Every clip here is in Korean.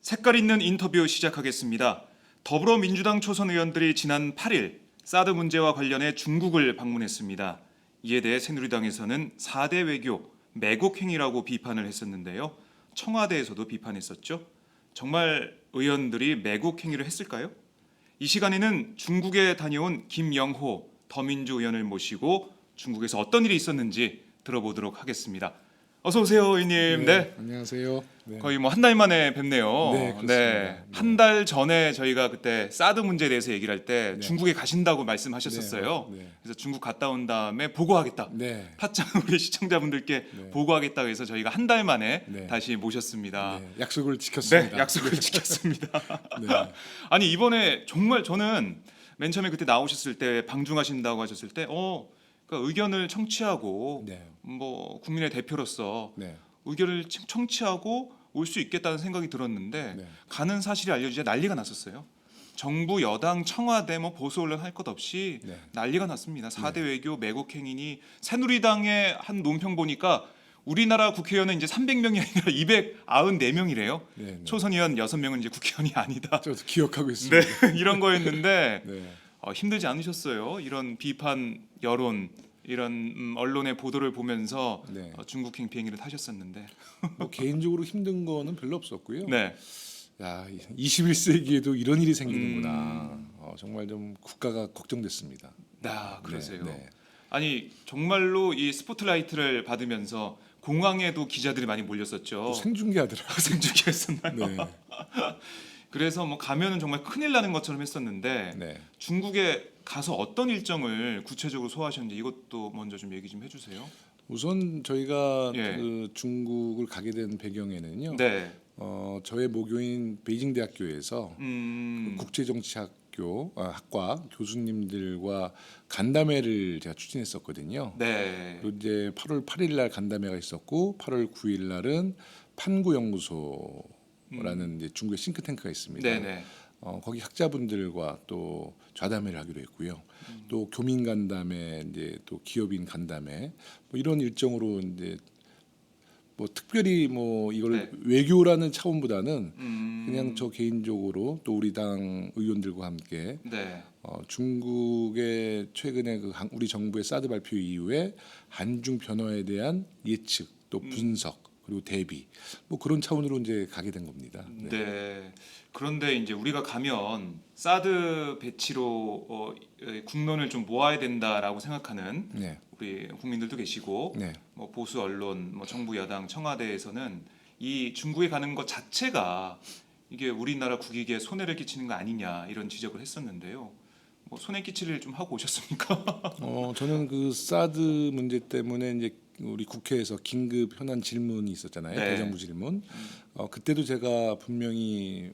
색깔 있는 인터뷰 시작하겠습니다. 더불어민주당 초선 의원들이 지난 8일 사드 문제와 관련해 중국을 방문했습니다. 이에 대해 새누리당에서는 4대 외교, 매국 행위라고 비판을 했었는데요. 청와대에서도 비판했었죠. 정말 의원들이 매국 행위를 했을까요? 이 시간에는 중국에 다녀온 김영호 더민주 의원을 모시고 중국에서 어떤 일이 있었는지 들어보도록 하겠습니다. 어서 오세요, 의원님. 네. 안녕하세요. 네. 거의 뭐 한 달 만에 뵙네요. 네, 그렇습니다. 한 달 전에 저희가 그때 사드 문제에 대해서 얘기를 할 때 네. 중국에 가신다고 말씀하셨었어요. 네. 그래서 중국 갔다 온 다음에 보고하겠다. 네. 파짱 우리 시청자분들께 네. 보고하겠다고 해서 저희가 한 달 만에 네. 다시 모셨습니다. 네. 약속을 지켰습니다. 네, 약속을 지켰습니다. 네. 아니 이번에 정말 저는 맨 처음에 그때 나오셨을 때 방중하신다고 하셨을 때 그러니까 의견을 청취하고 네. 뭐 국민의 대표로서 네. 의견을 청취하고 올 수 있겠다는 생각이 들었는데 네. 가는 사실이 알려지자 난리가 났었어요. 정부, 여당, 청와대 뭐 보수 언론 할 것 없이 네. 난리가 났습니다. 4대 외교 매국 행위니 새누리당의 한 논평 보니까 우리나라 국회의원은 이제 300명이 아니라 294명이래요. 네. 초선 의원 6명은 이제 국회의원이 아니다. 저도 기억하고 있습니다. 네, 이런 거였는데 네. 힘들지 않으셨어요? 이런 비판 여론, 이런 언론의 보도를 보면서 네. 중국 행피행위를 하셨었는데. 뭐 개인적으로 힘든 거는 별로 없었고요. 네. 야, 21세기에도 이런 일이 생기는구나. 정말 좀 국가가 걱정됐습니다. 그러세요. 네. 아니 정말로 이 스포트라이트를 받으면서 공항에도 기자들이 많이 몰렸었죠. 또 생중계하더라고요. 생중계했었나요? 네. 그래서 뭐 가면은 정말 큰일 나는 것처럼 했었는데 네. 중국에 가서 어떤 일정을 구체적으로 소화하셨는지 이것도 먼저 좀 얘기 좀 해주세요. 우선 저희가 예. 그 중국을 가게 된 배경에는요. 네. 저의 모교인 베이징 대학교에서 학과 교수님들과 간담회를 제가 추진했었거든요. 네. 그리고 이제 8월 8일 날 간담회가 있었고 8월 9일 날은 판구 연구소라는 이제 중국의 싱크탱크가 있습니다. 네네. 거기 학자분들과 또 좌담회를 하기로 했고요. 또 교민 간담회, 이제 또 기업인 간담회 뭐 이런 일정으로 이제 뭐 특별히 뭐 이걸 네. 외교라는 차원보다는 그냥 음. 저 개인적으로 또 우리 당 의원들과 함께 네. 중국의 최근에 우리 정부의 사드 발표 이후에 한중 변화에 대한 예측 또 분석 그리고 대비 뭐 그런 차원으로 이제 가게 된 겁니다. 네. 그런데 이제 우리가 가면 사드 배치로 국론을 좀 모아야 된다라고 생각하는 네. 우리 국민들도 계시고 네. 뭐 보수 언론, 뭐 정부 여당, 청와대에서는 이 중국에 가는 것 자체가 이게 우리나라 국익에 손해를 끼치는 거 아니냐 이런 지적을 했었는데요. 뭐 손해 끼치를 좀 하고 오셨습니까? 저는 그 사드 문제 때문에 이제 우리 국회에서 긴급 현안 질문이 있었잖아요. 네. 대정부 질문. 그때도 제가 분명히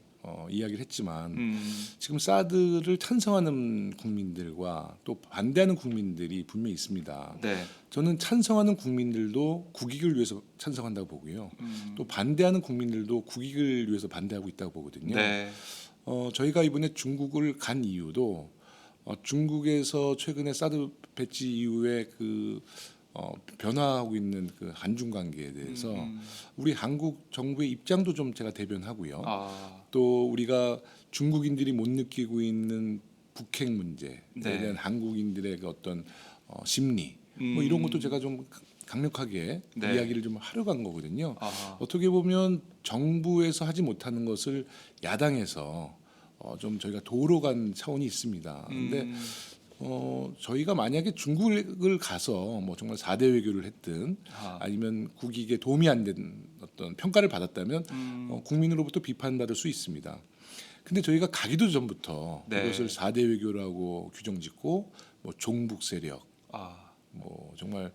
이야기를 했지만 지금 사드를 찬성하는 국민들과 또 반대하는 국민들이 분명히 있습니다. 네. 저는 찬성하는 국민들도 국익을 위해서 찬성한다고 보고요. 또 반대하는 국민들도 국익을 위해서 반대하고 있다고 보거든요. 네. 저희가 이번에 중국을 간 이유도 중국에서 최근에 사드 배치 이후에 변화하고 있는 그 한중 관계에 대해서 우리 한국 정부의 입장도 좀 제가 대변하고요. 또 우리가 중국인들이 못 느끼고 있는 북핵 문제에 네. 대한 한국인들의 그 어떤 심리 뭐 이런 것도 제가 좀 강력하게 네. 이야기를 좀 하러 간 거거든요. 아하. 어떻게 보면 정부에서 하지 못하는 것을 야당에서 좀 저희가 도우러 간 차원이 있습니다. 근데 저희가 만약에 중국을 가서 뭐 정말 4대 외교를 했든 아니면 국익에 도움이 안 된 어떤 평가를 받았다면 국민으로부터 비판받을 수 있습니다. 근데 저희가 가기도 전부터 네. 이것을 4대 외교라고 규정짓고 뭐 종북 세력 뭐 정말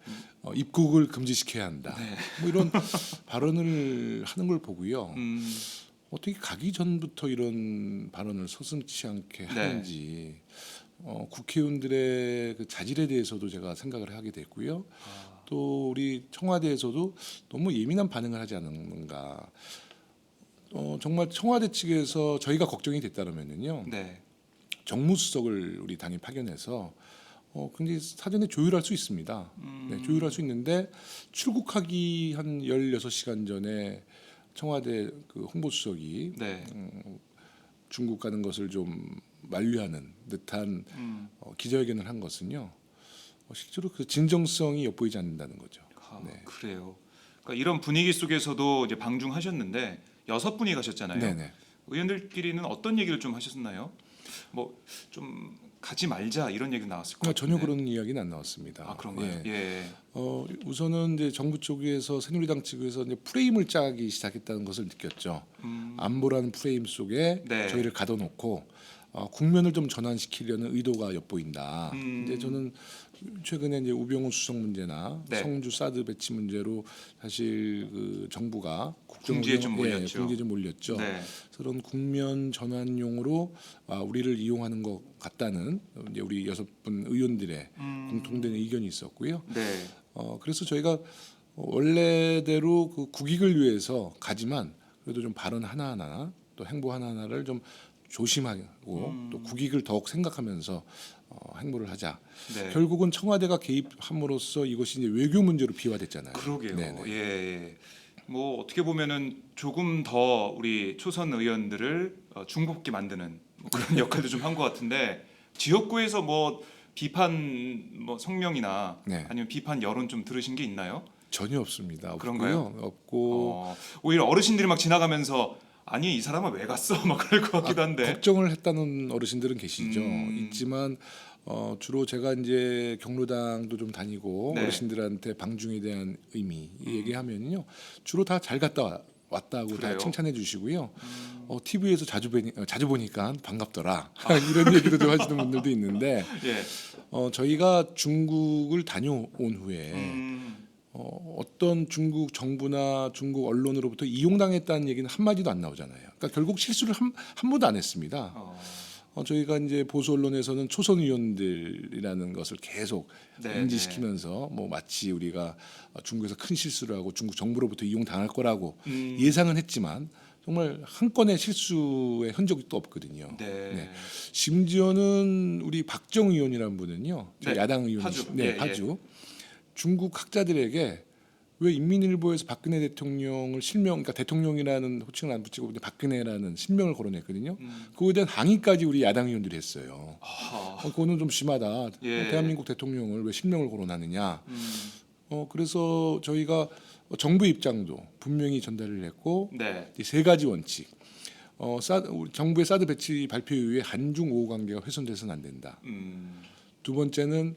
입국을 금지시켜야 한다. 네. 뭐 이런 발언을 하는 걸 보고요. 음. 어떻게 가기 전부터 이런 발언을 서슴지 않게 하는지 국회의원들의 그 자질에 대해서도 제가 생각을 하게 됐고요. 또 우리 청와대에서도 너무 예민한 반응을 하지 않는가. 정말 청와대 측에서 저희가 걱정이 됐다면은요. 네. 정무수석을 우리 당이 파견해서 굉장히 사전에 조율할 수 있습니다. 네, 조율할 수 있는데 출국하기 한 16시간 전에 청와대 그 홍보수석이 네. 중국 가는 것을 좀 만류하는 듯한 기자회견을 한 것은요. 실제로 그 진정성이 엿보이지 않는다는 거죠. 아, 네. 그래요. 그러니까 이런 분위기 속에서도 이제 방중하셨는데 6분이 가셨잖아요. 네네. 의원들끼리는 어떤 얘기를 좀 하셨나요? 뭐 좀 가지 말자 이런 얘기 나왔을 것 전혀 같은데. 그런 이야기는 안 나왔습니다. 아, 그런가요? 예. 예. 우선은 이제 정부 쪽에서 새누리당 측에서 이제 프레임을 짜기 시작했다는 것을 느꼈죠. 안보라는 프레임 속에 네. 저희를 가둬놓고 국면을 좀 전환시키려는 의도가 엿보인다. 이제 저는 최근에 이제 우병우 수석 문제나 네. 성주 사드 배치 문제로 사실 그 정부가 궁지에 좀 몰렸죠. 궁지에 좀 몰렸죠. 네. 그런 국면 전환용으로 우리를 이용하는 것 같다는 이제 우리 6분 의원들의 공통된 의견이 있었고요. 네. 그래서 저희가 원래대로 그 국익을 위해서 가지만 그래도 좀 발언 하나하나 또 행보 하나하나를 좀 조심하고 또 국익을 더욱 생각하면서 행보를 하자. 네. 결국은 청와대가 개입함으로써 이것이 이제 외교 문제로 비화됐잖아요. 그러게요. 네네. 예. 뭐 어떻게 보면은 조금 더 우리 초선 의원들을 중국게 만드는 뭐 그런 역할도 좀 한 것 같은데 지역구에서 뭐 비판 뭐 성명이나 네. 아니면 비판 여론 좀 들으신 게 있나요? 전혀 없습니다. 그런가요? 없고요. 없고 오히려 어르신들이 막 지나가면서 아니 이 사람은 왜 갔어? 막 그럴 것 같기도 한데. 걱정을 했다는 어르신들은 계시죠. 음. 있지만 주로 제가 이제 경로당도 좀 다니고 네. 어르신들한테 방중에 대한 의미 얘기하면요, 주로 다 잘 갔다 왔다고 그래요? 다 칭찬해 주시고요. TV에서 자주 보니까 반갑더라 이런 얘기도 좀 하시는 분들도 있는데 예. 저희가 중국을 다녀온 후에 어떤 중국 정부나 중국 언론으로부터 이용당했다는 얘기는 한 마디도 안 나오잖아요. 그러니까 결국 실수를 한 번도 안 했습니다. 저희가 이제 보수 언론에서는 초선 의원들이라는 것을 계속 네, 인지시키면서 뭐 마치 우리가 중국에서 큰 실수를 하고 중국 정부로부터 이용당할 거라고 음. 예상은 했지만 정말 한 건의 실수의 흔적이 또 없거든요. 네. 네. 심지어는 우리 박정 의원이라는 분은요, 네. 야당 의원, 파주. 네, 예, 파주. 중국 학자들에게 왜 인민일보에서 박근혜 대통령을 실명, 그러니까 대통령이라는 호칭을 안 붙이고 박근혜라는 실명을 거론했거든요. 그거에 대한 항의까지 우리 야당 의원들이 했어요. 아하. 그거는 좀 심하다. 예. 대한민국 대통령을 왜 실명을 거론하느냐. 그래서 저희가 정부 입장도 분명히 전달을 했고 네. 이 3가지 원칙. 우리 정부의 사드 배치 발표 이후에 한중 우호 관계가 훼손돼서는 안 된다. 두 번째는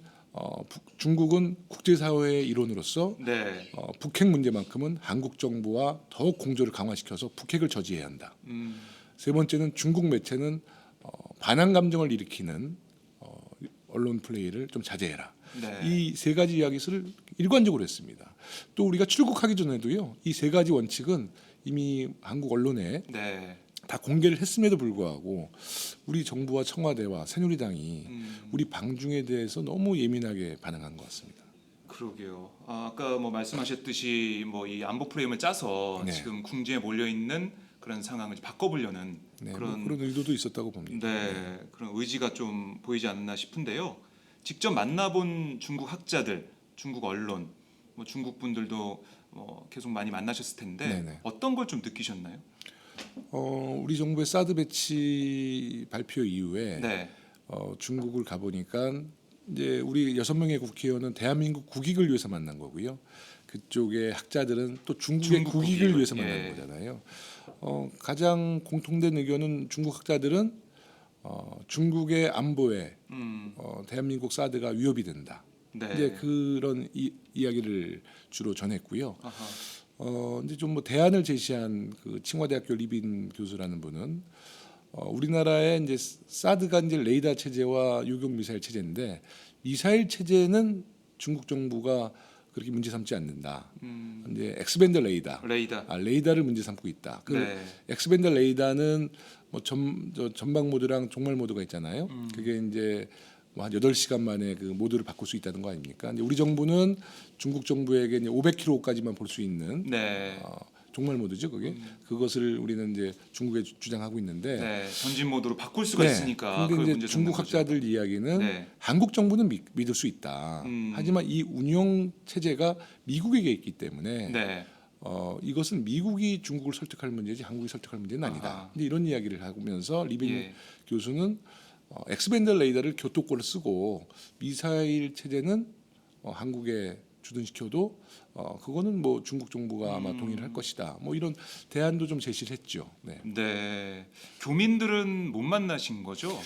중국은 국제사회의 일원으로서 네. 북핵 문제만큼은 한국 정부와 더욱 공조를 강화시켜서 북핵을 저지해야 한다. 세 번째는 중국 매체는 반항 감정을 일으키는 언론 플레이를 좀 자제해라. 네. 이 3가지 이야기를 일관적으로 했습니다. 또 우리가 출국하기 전에도요, 이 3가지 원칙은 이미 한국 언론에 네. 다 공개를 했음에도 불구하고 우리 정부와 청와대와 새누리당이 우리 방중에 대해서 너무 예민하게 반응한 것 같습니다. 그러게요. 아까 뭐 말씀하셨듯이 뭐 이 안보 프레임을 짜서 네. 지금 궁지에 몰려 있는 그런 상황을 바꿔보려는 네, 그런 그런 의도도 있었다고 봅니다. 네, 그런 의지가 좀 보이지 않나 싶은데요. 직접 만나본 중국 학자들, 중국 언론, 뭐 중국 분들도 뭐 계속 많이 만나셨을 텐데 네네. 어떤 걸 좀 느끼셨나요? 우리 정부의 사드 배치 발표 이후에 네, 중국을 가보니까 이제 우리 6명의 국회의원은 대한민국 국익을 위해서 만난 거고요. 그쪽의 학자들은 또 중국의 중국 국익을 국익을, 위해서 예. 만나는 거잖아요. 가장 공통된 의견은 중국 학자들은 중국의 안보에 대한민국 사드가 위협이 된다. 네. 이제 그런 이야기를 주로 전했고요. 아하. 이제 좀 뭐 대안을 제시한 그 칭화대학교 리빈 교수라는 분은 우리나라의 이제 사드가 이제 레이더 체제와 유격 미사일 체제인데 미사일 체제는 중국 정부가 그렇게 문제 삼지 않는다. 이제 엑스밴더 레이더, 레이더. 레이더를 문제 삼고 있다. 그 네. 엑스밴더 레이더는 뭐 전방 모드랑 종말 모드가 있잖아요. 그게 이제 뭐 한 8시간 만에 그 모드를 바꿀 수 있다는 거 아닙니까? 이제 우리 정부는 중국 정부에게 이제 500km까지만 볼 수 있는 네. 종말 모드죠, 그게. 그것을 우리는 이제 중국에 주장하고 있는데. 네. 전진 모드로 바꿀 수가 네. 있으니까 근데 그걸 이제 문제 중국 삼는 거죠. 학자들 이야기는 네. 한국 정부는 믿을 수 있다. 하지만 이 운영 체제가 미국에게 있기 때문에 네. 이것은 미국이 중국을 설득할 문제지 한국이 설득할 문제는 아니다. 아하. 근데 이런 이야기를 하면서 리벤 예. 교수는 엑스밴더 레이더를 교토권을 쓰고 미사일 체제는 한국에 주둔시켜도 그거는 뭐 중국 정부가 아마 동의를 할 것이다. 뭐 이런 대안도 좀 제시를 했죠. 네. 네. 교민들은 못 만나신 거죠?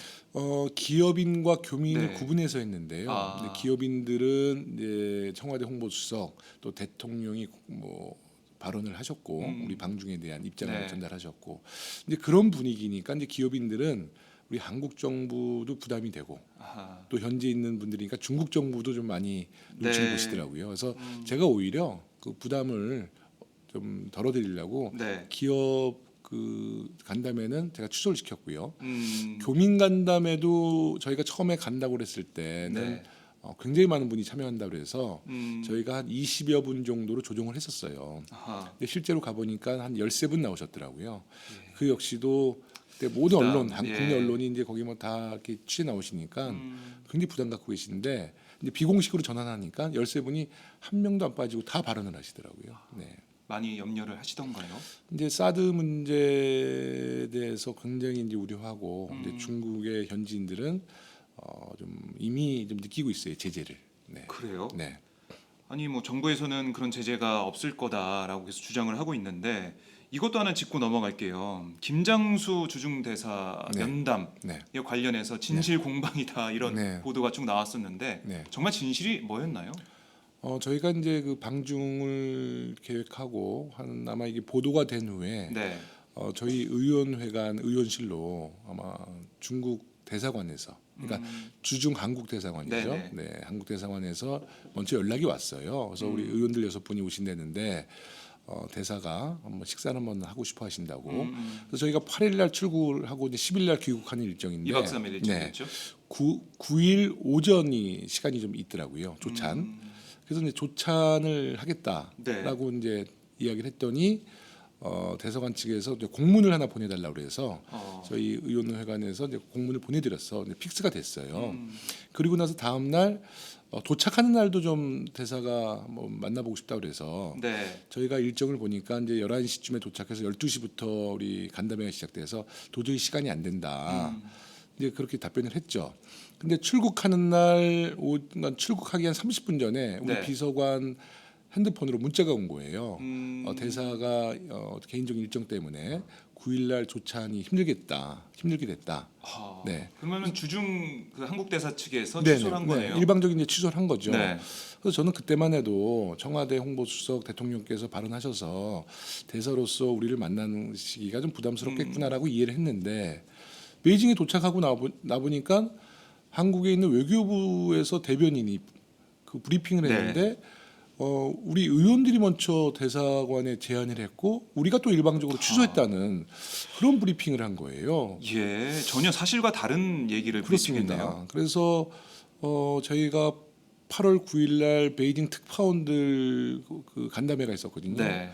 기업인과 교민을 네. 구분해서 했는데요. 아. 근데 기업인들은 이제 청와대 홍보수석 또 대통령이 뭐 발언을 하셨고 우리 방중에 대한 입장을 네. 전달하셨고 이제 그런 분위기니까 이제 기업인들은 우리 한국 정부도 부담이 되고 아하. 또 현재 있는 분들이니까 중국 정부도 좀 많이 눈치를 네. 보시더라고요. 그래서 제가 오히려 그 부담을 좀 덜어드리려고 네. 기업 그 간담회는 제가 취소를 시켰고요. 음. 교민 간담회도 저희가 처음에 간다고 그랬을 때는 네. 굉장히 많은 분이 참여한다고 그래서 음. 저희가 한 20여 분 정도로 조정을 했었어요. 아하. 근데 실제로 가보니까 한 13분 나오셨더라고요. 그 역시도 그때 모든 부담, 언론, 예. 국내 언론이 이제 거기 뭐 다 이렇게 취재 나오시니까 음. 굉장히 부담 갖고 계신데 이제 비공식으로 전환하니까 13분이 한 명도 안 빠지고 다 발언을 하시더라고요. 네. 많이 염려를 하시던가요? 이제 사드 문제에 대해서 굉장히 이제 우려하고 이제 중국의 현지인들은 좀 이미 좀 느끼고 있어요 제재를. 네. 그래요? 네. 아니 뭐 정부에서는 그런 제재가 없을 거다라고 계속 주장을 하고 있는데 이것도 하나 짚고 넘어갈게요. 김장수 주중대사 네. 면담에 네. 관련해서 진실 공방이다 이런 네. 보도가 쭉 나왔었는데 네. 정말 진실이 뭐였나요? 저희가 이제 그 방중을 계획하고 한 아마 이게 보도가 된 후에 네. 저희 의원회관 의원실로 아마 중국 대사관에서 그러니까 주중 한국 대사관이죠. 네네. 네, 한국 대사관에서 먼저 연락이 왔어요. 그래서 우리 의원들 6분이 오신다는데 대사가 한번 식사를 한번 하고 싶어 하신다고. 그래서 저희가 8일 날 출국을 하고 이제 10일 날 귀국하는 일정인데 2박 3일 일정이었죠? 9일 오전이 시간이 좀 있더라고요. 조찬. 그래서 이제 조찬을 하겠다라고 이제 이야기를 했더니 대사관 측에서 이제 공문을 하나 보내달라고 그래서 저희 의원회관에서 이제 공문을 보내드렸어. 이제 픽스가 됐어요. 그리고 나서 다음 날 도착하는 날도 좀 대사가 뭐 만나보고 싶다고 그래서 네. 저희가 일정을 보니까 이제 11시쯤에 도착해서 12시부터 우리 간담회가 시작돼서 도저히 시간이 안 된다. 이제 그렇게 답변을 했죠. 근데 출국하는 날 출국하기 한 30분 전에 우리 네. 비서관 핸드폰으로 문자가 온 거예요. 대사가 개인적인 일정 때문에 9일날 조찬이 힘들게 됐다. 아, 네. 그러면 주중 그 한국 대사 측에서 네네. 취소를 한 거네요. 일방적인 이제 취소를 한 거죠. 네. 그래서 저는 그때만 해도 청와대 홍보수석 대통령께서 발언하셔서 대사로서 우리를 만나는 시기가 좀 부담스럽겠구나라고 이해를 했는데 베이징에 도착하고 나보니까 한국에 있는 외교부에서 대변인이 그 브리핑을 네. 했는데 우리 의원들이 먼저 대사관에 제안을 했고 우리가 또 일방적으로 취소했다는 그런 브리핑을 한 거예요. 예, 전혀 사실과 다른 얘기를 브리핑했네요. 그렇습니다. 그래서 저희가 8월 9일 날 베이징 특파원들 그 간담회가 있었거든요. 네.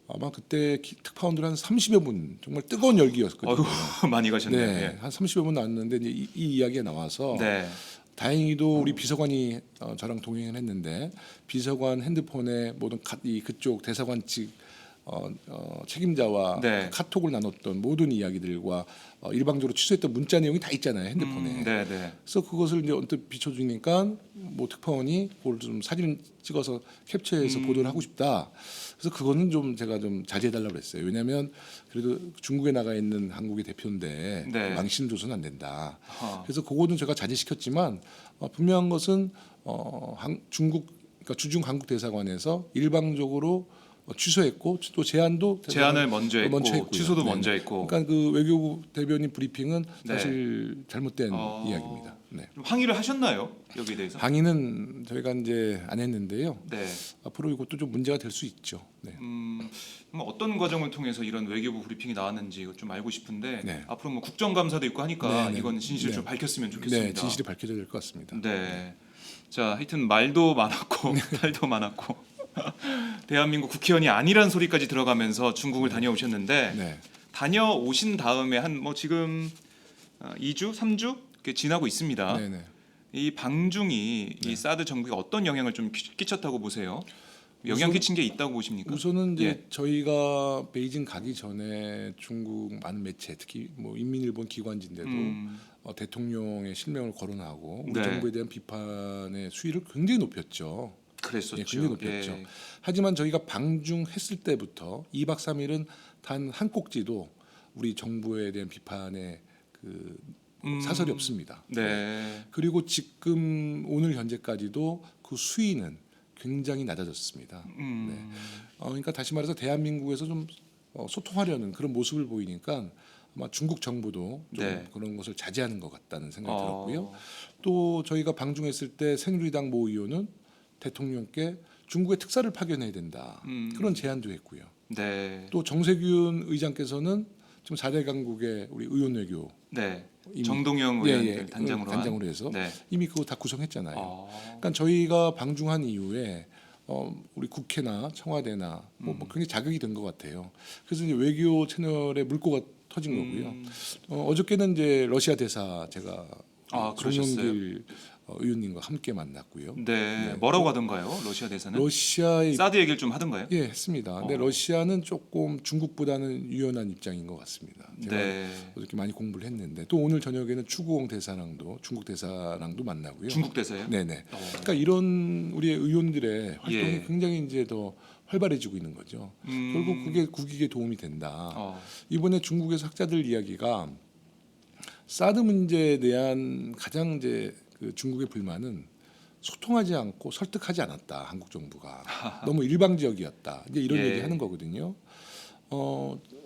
아마 그때 특파원들 한 30여 분 정말 뜨거운 열기였거든요. 어휴, 많이 가셨네요. 네, 예. 한 30여 분 나왔는데 이제 이 이야기가 나와서 네. 다행히도 우리 비서관이 저랑 동행을 했는데 비서관 핸드폰에 모든 그쪽 대사관 측 책임자와 네. 카톡을 나눴던 모든 이야기들과 일방적으로 취소했던 문자 내용이 다 있잖아요 핸드폰에. 네, 네. 그래서 그것을 이제 언뜻 비춰주니까 뭐 특파원이 그걸 좀 사진 찍어서 캡처해서 보도를 하고 싶다. 그래서 그거는 좀 제가 좀 자제해달라고 그랬어요. 왜냐하면 그래도 중국에 나가 있는 한국의 대표인데 네. 망신 줘서는 안 된다. 아, 그래서 그거는 제가 자제시켰지만 분명한 것은 중국 그러니까 주중 한국 대사관에서 일방적으로 취소했고 또 제안도 제안을 먼저 했고 했고요. 취소도 네. 먼저 했고 그러니까 그 외교부 대변인 브리핑은 네. 사실 잘못된 이야기입니다. 네. 좀 항의를 하셨나요? 여기에 대해서? 항의는 저희가 이제 안 했는데요. 네. 앞으로 이것도 좀 문제가 될 수 있죠. 네. 그럼 어떤 과정을 통해서 이런 외교부 브리핑이 나왔는지 좀 알고 싶은데 네. 앞으로 뭐 국정감사도 있고 하니까 네, 네. 이건 진실을 네. 좀 밝혔으면 좋겠습니다. 네, 진실이 밝혀져야 될 것 같습니다. 네. 자, 하여튼 말도 많았고 탈도 많았고 대한민국 국회의원이 아니란 소리까지 들어가면서 중국을 다녀오셨는데 네. 다녀오신 다음에 한 뭐 지금 2주, 3주 이렇게 지나고 있습니다. 네, 네. 이 방중이 이 사드 정부에 어떤 영향을 좀 끼쳤다고 보세요? 영향 끼친 게 있다고 보십니까? 우선은 이제 예. 저희가 베이징 가기 전에 중국 많은 매체, 특히 뭐 인민일보 기관지인데도 대통령의 실명을 거론하고 우리 네. 정부에 대한 비판의 수위를 굉장히 높였죠. 그랬었죠. 예, 굉장히 높였죠. 예. 하지만 저희가 방중했을 때부터 2박 3일은 단 한 꼭지도 우리 정부에 대한 비판의 그 사설이 없습니다. 네. 그리고 지금 오늘 현재까지도 그 수위는 굉장히 낮아졌습니다. 그러니까 다시 말해서 대한민국에서 좀 소통하려는 그런 모습을 보이니까 아마 중국 정부도 좀 네. 그런 것을 자제하는 것 같다는 생각이 어. 들었고요. 또 저희가 방중했을 때 새누리당 모 의원은 대통령께 중국의 특사를 파견해야 된다 그런 제안도 했고요. 네. 또 정세균 의장께서는 지금 4대 강국의 우리 의원 외교 네. 이미- 정동영 의원을 단장으로 한. 단장으로 해서 네. 이미 그거 다 구성했잖아요. 어. 그러니까 저희가 방중한 이후에 우리 국회나 청와대나 뭐 굉장히 자극이 된 것 같아요. 그래서 이제 외교 채널에 물꼬가 터진 거고요. 어저께는 이제 러시아 대사 제가 그러셨어요? 송영길 의원님과 함께 만났고요. 네. 뭐라고 하던가요? 러시아 대사는? 러시아의 사드 얘기를 좀 하던가요? 예 했습니다. 근데 러시아는 조금 중국보다는 유연한 입장인 것 같습니다. 제가 네. 어저께 많이 공부를 했는데 또 오늘 저녁에는 추구홍 대사랑도 중국 대사랑도 만나고요. 중국 대사요? 네네. 그러니까 이런 우리의 의원들의 활동이 예. 굉장히 이제 더 활발해지고 있는 거죠. 결국 그게 국익에 도움이 된다. 이번에 중국에서 학자들 이야기가 사드 문제에 대한 가장 이제 그 중국의 불만은 소통하지 않고 설득하지 않았다. 한국 정부가 너무 일방적이었다. 이제 이런 예. 얘기하는 거거든요.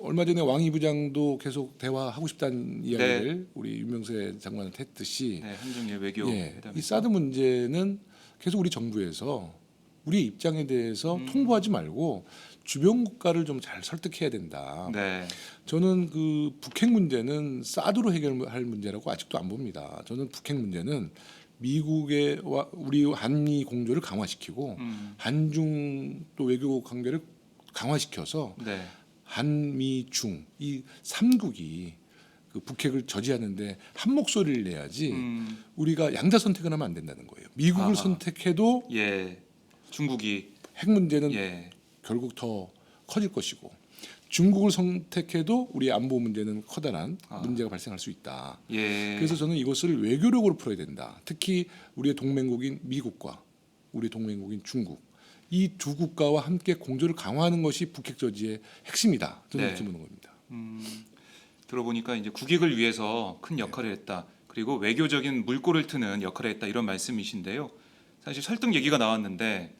얼마 전에 왕이 부장도 계속 대화하고 싶다는 이야기를 우리 윤명세 장관한테 했듯이 네. 한중일 외교 예, 회담에서. 이 사드 문제는 계속 우리 정부에서 우리의 입장에 대해서 통보하지 말고 주변 국가를 좀 잘 설득해야 된다. 네. 저는 그 북핵 문제는 사드로 해결할 문제라고 아직도 안 봅니다. 저는 북핵 문제는 미국의 우리 한미 공조를 강화시키고 한중 또 외교 관계를 강화시켜서 네. 한미중 이 3국이 그 북핵을 저지하는데 한 목소리를 내야지 우리가 양자 선택을 하면 안 된다는 거예요. 미국을 아하. 선택해도 예. 중국이 핵 문제는 예. 결국 더 커질 것이고 중국을 선택해도 우리 안보 문제는 커다란 문제가 발생할 수 있다. 예. 그래서 저는 이것을 외교력으로 풀어야 된다. 특히 우리의 동맹국인 미국과 우리 동맹국인 중국 이 두 국가와 함께 공조를 강화하는 것이 북핵 저지의 핵심이다. 저는 네. 이렇게 보는 겁니다. 들어보니까 이제 국익을 위해서 큰 역할을 했다. 그리고 외교적인 물꼬를 트는 역할을 했다. 이런 말씀이신데요. 사실 설득 얘기가 나왔는데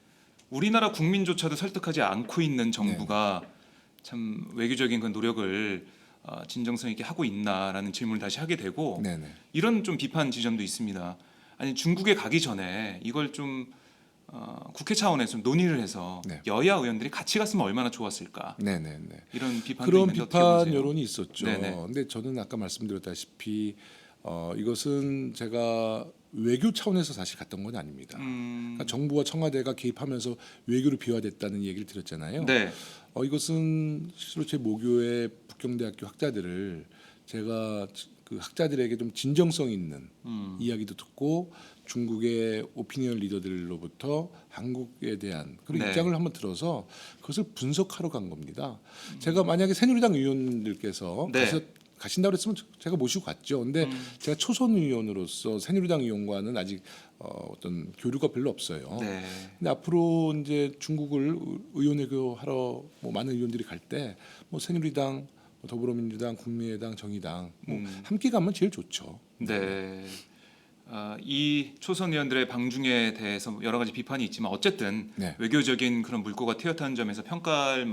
우리나라 국민조차도 설득하지 않고 있는 정부가 참 외교적인 그 노력을 진정성 있게 하고 있나라는 질문을 다시 하게 되고 네네. 이런 좀 비판 지점도 있습니다. 아니 중국에 가기 전에 이걸 좀 국회 차원에서 좀 논의를 해서 네. 여야 의원들이 같이 갔으면 얼마나 좋았을까 네네네. 이런 비판도 그런 있는데 어떻게 비판 보세요? 여론이 있었죠. 네네. 근데 저는 아까 말씀드렸다시피 이것은 제가 외교 차원에서 사실 갔던 건 아닙니다. 그러니까 정부와 청와대가 개입하면서 외교로 비화됐다는 얘기를 드렸잖아요. 네. 이것은 실제로 제 모교의 북경대학교 학자들을 제가 그 학자들에게 좀 진정성 있는 이야기도 듣고 중국의 오피니언 리더들로부터 한국에 대한 그런 네. 입장을 한번 들어서 그것을 분석하러 간 겁니다. 제가 만약에 새누리당 의원들께서 네. 가신다고 했으면 제가 모시고 갔죠. 근데 제가 초선 의원으로서 새누리당 의원과는 아직 어떤 교류가 별로 없어요. 네. 근데 앞으로 이제 중국을 의원외교 하러 뭐 많은 의원들이 갈 때 뭐 새누리당, 뭐 더불어민주당, 국민의당, 정의당 뭐 함께 가면 제일 좋죠. 네. 이 초선 의원들의 방중에 대해서 여러 가지 비판이 있지만 어쨌든 네. 외교적인 그런 물꼬가 튀었다는 점에서 평가할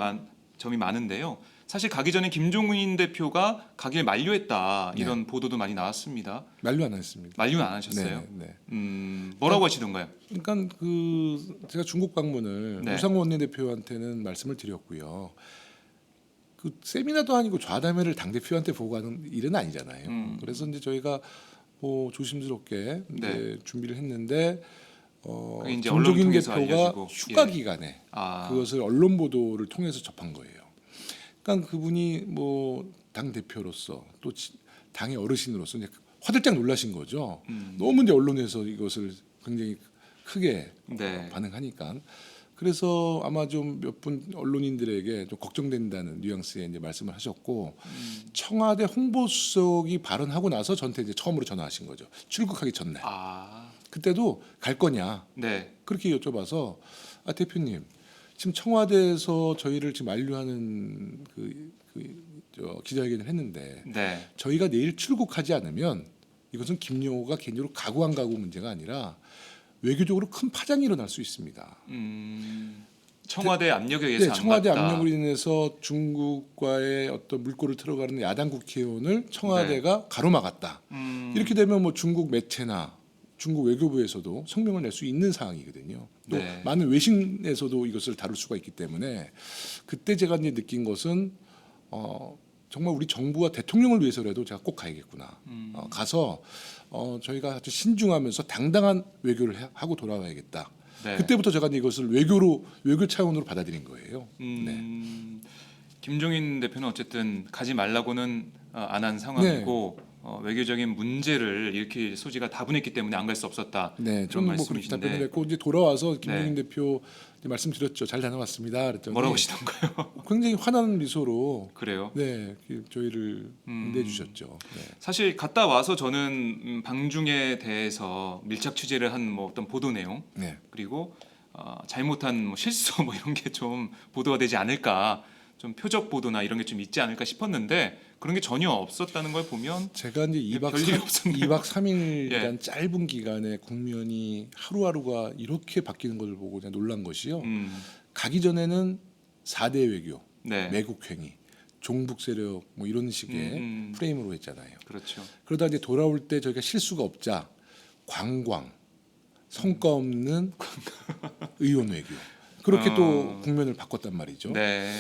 점이 많은데요. 사실 가기 전에 김종인 대표가 가길 만류했다 이런 보도도 많이 나왔습니다. 만류 안 했습니다. 만류는 안 하셨어요? 네, 네. 뭐라고 하시던가요? 그러니까 그 제가 중국 방문을 네. 우상호 원내대표한테는 말씀을 드렸고요. 그 세미나도 아니고 좌담회를 당 대표한테 보고하는 일은 아니잖아요. 그래서 이제 저희가 뭐 조심스럽게 네. 이제 준비를 했는데 그게 이제 언론을 김종인 통해서 대표가 알려지고. 휴가 예. 기간에 아, 그것을 언론 보도를 통해서 접한 거예요. 그러니까 그분이 뭐 당 대표로서 또 당의 어르신으로서 이제 화들짝 놀라신 거죠. 너무 이제 언론에서 이것을 굉장히 크게 네. 반응하니까 그래서 아마 좀 몇 분 언론인들에게 좀 걱정된다는 뉘앙스의 이제 말씀을 하셨고 청와대 홍보수석이 발언하고 나서 저한테 이제 처음으로 전화하신 거죠. 출국하기 전날. 아, 그때도 갈 거냐 네, 그렇게 여쭤봐서 대표님 지금 청와대에서 저희를 지금 만류하는 저 기자회견을 했는데 네, 저희가 내일 출국하지 않으면 이것은 김용호가 개인적으로 가고 안 가고 문제가 아니라 외교적으로 큰 파장이 일어날 수 있습니다. 청와대 압력에 의해서 네, 안 청와대 갔다. 압력으로 인해서 중국과의 어떤 물꼬를 틀어가는 야당 국회의원을 청와대가 가로막았다. 이렇게 되면 뭐 중국 매체나 중국 외교부에서도 성명을 낼 수 있는 상황이거든요. 또 네. 많은 외신에서도 이것을 다룰 수가 있기 때문에 그때 제가 이제 느낀 것은 정말 우리 정부와 대통령을 위해서라도 제가 꼭 가야겠구나. 가서 저희가 아주 신중하면서 당당한 외교를 하고 돌아와야겠다. 네. 그때부터 제가 이제 이것을 외교 차원으로 받아들인 거예요. 네. 김종인 대표는 어쨌든 가지 말라고는 안 한 상황이고 네. 외교적인 문제를 일으킬 소지가 다분했기 때문에 안 갈 수 없었다. 네, 그런 좀 뭐 그렇게 말씀이신데 답변을 했고 이제 돌아와서 김종인 네. 대표 이제 말씀드렸죠. 잘 다녀왔습니다. 그랬더니 뭐라고 하시던가요? 굉장히 환한 미소로 그래요. 네 저희를 응대해주셨죠. 네. 사실 갔다 와서 저는 방중에 대해서 밀착 취재를 한 뭐 어떤 보도 내용 네. 그리고 잘못한 뭐 실수 뭐 이런 게 좀 보도가 되지 않을까, 좀 표적 보도나 이런 게 좀 있지 않을까 싶었는데 그런 게 전혀 없었다는 걸 보면 제가 이제 2박 별일이 없었네요. 2박 3일이란 예. 짧은 기간에 국면이 하루하루가 이렇게 바뀌는 것을 보고 그냥 놀란 것이요. 가기 전에는 4대 외교, 네, 매국행위, 종북 세력 뭐 이런 식의 프레임으로 했잖아요. 그렇죠. 그러다 이제 돌아올 때 저희가 실수가 없자 관광, 성과 없는 의원 외교 그렇게 또 국면을 바꿨단 말이죠. 네,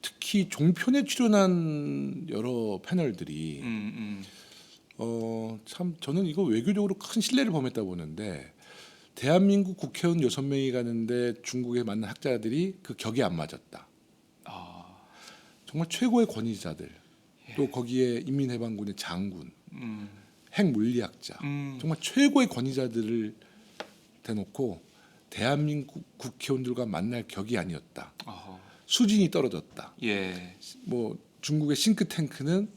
특히 종편에 출연한 여러 패널들이 참 저는 이거 외교적으로 큰 신뢰를 범했다 보는데 대한민국 국회의원 6명이 가는데 중국에 맞는 학자들이 그 격에 안 맞았다. 정말 최고의 권위자들 또 거기에 인민해방군의 장군, 핵물리학자 정말 최고의 권위자들을 대놓고 대한민국 국회의원들과 만날 격이 아니었다. 수준이 떨어졌다. 예, 뭐 중국의 싱크탱크는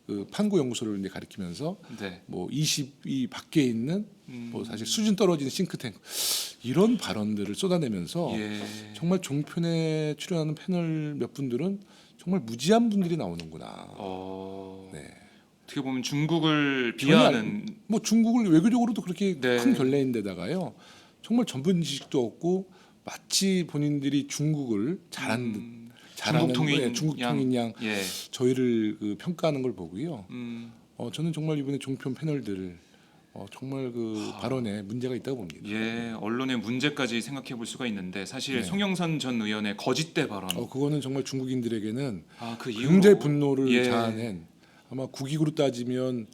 그 판구 연구소를 이제 가리키면서 네, 뭐 20위 밖에 있는 뭐 사실 수준 떨어지는 싱크탱크 이런 발언들을 쏟아내면서 예. 정말 종편에 출연하는 패널 몇 분들은 정말 무지한 분들이 나오는구나. 네. 어떻게 보면 중국을 전혀 비하하는 뭐 중국을 외교적으로도 그렇게 네. 큰 결례인데다가요. 정말 전문 지식도 없고 마치 본인들이 중국을 잘하는 듯 잘하는 중국 통인 양 예. 저희를 그 평가하는 걸 보고요. 음, 저는 정말 이번에 종편 패널들 정말 그 발언에 문제가 있다고 봅니다. 예, 언론의 문제까지 생각해 볼 수가 있는데 사실 네. 송영선 전 의원의 거짓대 발언, 그거는 정말 중국인들에게는 그 이후로 굉장히 분노를 예. 자아낸 아마 국익으로 따지면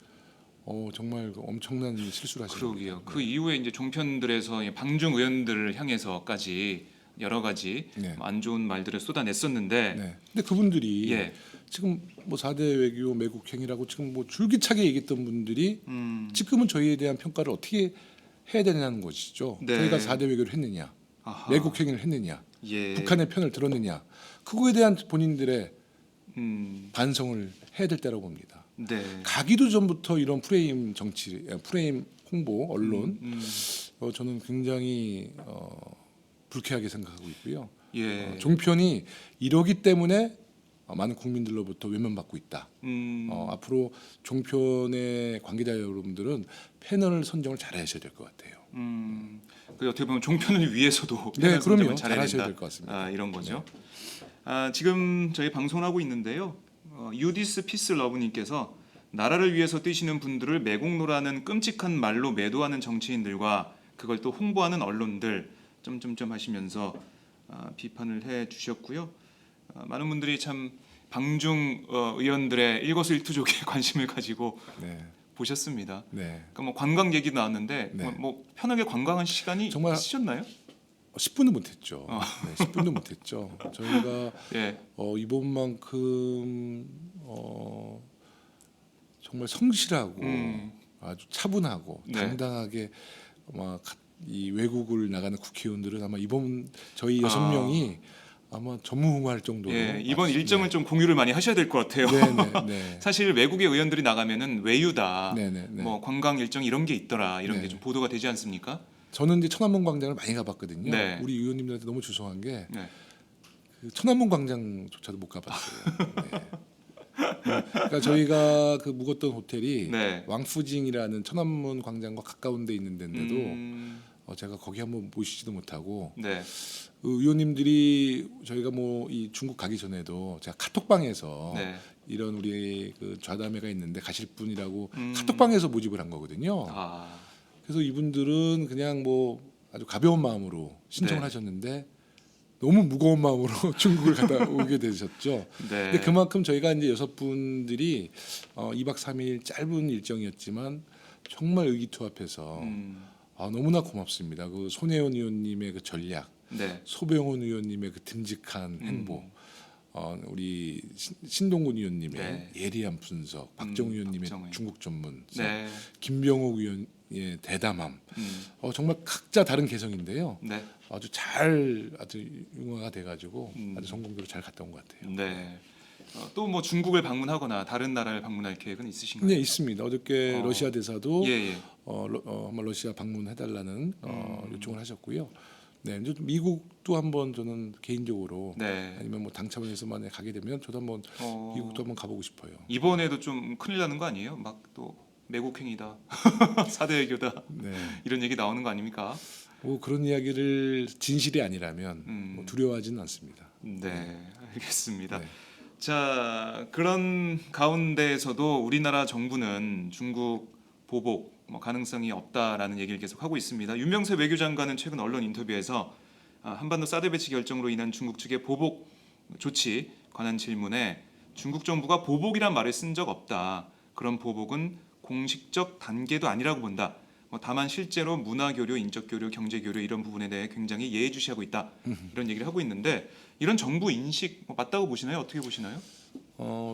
정말 그 엄청난 실수를 하신 그러게요. 겁니다. 그 이후에 이제 종편들에서 방중 의원들을 향해서까지 여러 가지 네. 안 좋은 말들을 쏟아냈었는데 네. 근데 그분들이 예. 지금 뭐 4대 외교 매국행위라고 지금 뭐 줄기차게 얘기했던 분들이 지금은 저희에 대한 평가를 어떻게 해야 되냐는 것이죠. 네. 저희가 4대 외교를 했느냐, 아하. 매국행위를 했느냐, 예. 북한의 편을 들었느냐, 그거에 대한 본인들의 음, 반성을 해야 될 때라고 봅니다. 네. 가기도 전부터 이런 프레임 정치, 프레임 홍보, 언론, 저는 굉장히 불쾌하게 생각하고 있고요. 예. 종편이 이러기 때문에 많은 국민들로부터 외면받고 있다. 앞으로 종편의 관계자 여러분들은 패널 선정을 잘 하셔야 될 것 같아요. 그 어떻게 보면 종편을 위해서도 네, 패널 선정을 그럼요. 잘해야 잘하셔야 된다. 될 것 같습니다. 이런 거죠. 지금 저희 방송을 하고 있는데요. 유디스 피스 러브님께서 나라를 위해서 뛰시는 분들을 매국노라는 끔찍한 말로 매도하는 정치인들과 그걸 또 홍보하는 언론들 점점점 하시면서 비판을 해 주셨고요. 많은 분들이 참 방중 의원들의 일거수일투족에 관심을 가지고 네, 보셨습니다. 네. 그러니까 뭐 관광 얘기도 나왔는데 네. 뭐 편하게 관광한 시간이 정말 있으셨나요? 10분도 못했죠. 네, 10분도 못했죠. 저희가 예. 이번만큼 정말 성실하고 아주 차분하고 네. 당당하게 이 외국을 나가는 국회의원들은 아마 이번 저희 6명이 아마 전무후무할 정도로 예, 이번 일정은 좀 공유를 많이 하셔야 될 것 같아요. 네. 사실 외국의 의원들이 나가면은 외유다, 네. 뭐 관광 일정 이런 게 있더라 이런 네. 게 좀 보도가 되지 않습니까? 저는 이제 천안문 광장을 많이 가봤거든요. 네. 우리 의원님들한테 너무 죄송한 게 네. 그 천안문 광장조차도 못 가봤어요. 네. 그러니까 저희가 그 묵었던 호텔이 네. 왕푸징이라는 천안문 광장과 가까운 데 있는 데인데도 제가 거기 한번 모시지도 못하고 네. 그 의원님들이 저희가 뭐 이 중국 가기 전에도 제가 카톡방에서 네. 이런 우리 그 좌담회가 있는데 가실 분이라고 카톡방에서 모집을 한 거거든요. 아, 그래서 이분들은 그냥 뭐 아주 가벼운 마음으로 신청을 네. 하셨는데 너무 무거운 마음으로 중국을 갔다 오게 되셨죠. 네. 근데 그만큼 저희가 이제 6분들이 2박 3일 짧은 일정이었지만 정말 의기투합해서 너무나 고맙습니다. 그 손혜원 의원님의 그 전략, 네. 소병훈 의원님의 그 듬직한 행보, 우리 신동군 의원님의 네. 예리한 분석, 박정우 의원님의 박정우. 중국 전문, 네. 김병욱 의원의 대담함, 정말 각자 다른 개성인데요. 네. 아주 융화가 돼가지고 아주 성공적으로 잘 갔다 온 것 같아요. 네. 또 뭐 중국을 방문하거나 다른 나라를 방문할 계획은 있으신가요? 네, 있습니다. 어저께 러시아 대사도 예. 한번 러시아 방문해달라는 요청을 하셨고요. 네, 이제 미국도 한번 저는 개인적으로 네. 아니면 뭐 당 차원에서만 가게 되면 저도 한번 미국도 한번 가보고 싶어요. 이번에도 좀 큰일 나는 거 아니에요? 막 또 매국행위다, 4대 외교다 네, 이런 얘기 나오는 거 아닙니까? 뭐 그런 이야기를 진실이 아니라면 뭐 두려워하지는 않습니다. 네, 알겠습니다. 네. 자, 그런 가운데에서도 우리나라 정부는 중국 보복 가능성이 없다라는 얘기를 계속 하고 있습니다. 윤명세 외교장관은 최근 언론 인터뷰에서 한반도 사드 배치 결정으로 인한 중국 측의 보복 조치 관한 질문에 중국 정부가 보복이란 말을 쓴 적 없다. 그런 보복은 공식적 단계도 아니라고 본다. 다만 실제로 문화교류, 인적교류, 경제교류 이런 부분에 대해 굉장히 예의주시하고 있다. 이런 얘기를 하고 있는데 이런 정부 인식 맞다고 보시나요? 어떻게 보시나요?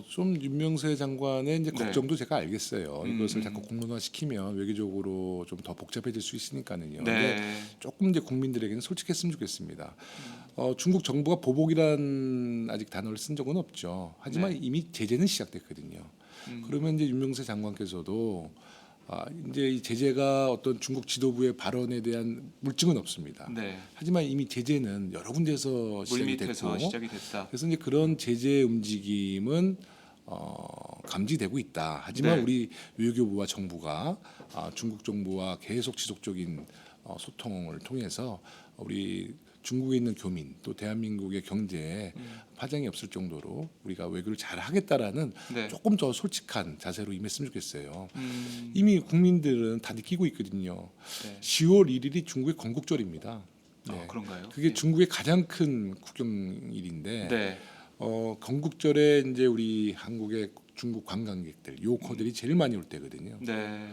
좀 윤명세 장관의 이제 네. 걱정도 제가 알겠어요. 이것을 자꾸 공론화시키면 외교적으로 좀 더 복잡해질 수 있으니까는요. 근데 네. 조금 이제 국민들에게는 솔직했으면 좋겠습니다. 중국 정부가 보복이란 아직 단어를 쓴 적은 없죠. 하지만 네. 이미 제재는 시작됐거든요. 그러면 이제 윤명세 장관께서도 이제 이 제재가 어떤 중국 지도부의 발언에 대한 물증은 없습니다. 네. 하지만 이미 제재는 여러 군데서 시작이 물밑에서 됐고 시작이 됐다. 그래서 이제 그런 제재 움직임은 감지되고 있다. 하지만 네. 우리 외교부와 정부가 중국 정부와 계속 지속적인 소통을 통해서 우리 중국에 있는 교민 또 대한민국의 경제에 파장이 없을 정도로 우리가 외교를 잘 하겠다라는 네. 조금 더 솔직한 자세로 임했으면 좋겠어요. 이미 국민들은 다 느끼고 있거든요. 네. 10월 1일이 중국의 건국절입니다. 네. 그런가요? 그게 네. 중국의 가장 큰 국경일인데 네. 건국절에 이제 우리 한국의 중국 관광객들 요커들이 제일 많이 올 때거든요. 네.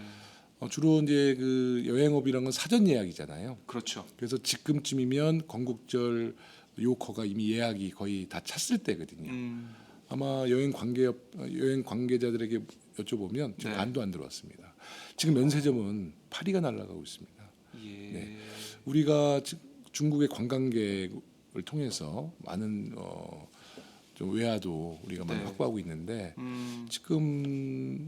주로 이제 그 여행업이란 건 사전 예약이잖아요. 그렇죠. 그래서 지금쯤이면 건국절 요커가 이미 예약이 거의 다 찼을 때거든요. 아마 여행 관계자들에게 여쭤보면 지금 네. 반도 안 들어왔습니다. 지금 면세점은 파리가 날아가고 있습니다. 예. 네. 우리가 중국의 관광객을 통해서 많은 좀 외화도 우리가 많이 네. 확보하고 있는데 지금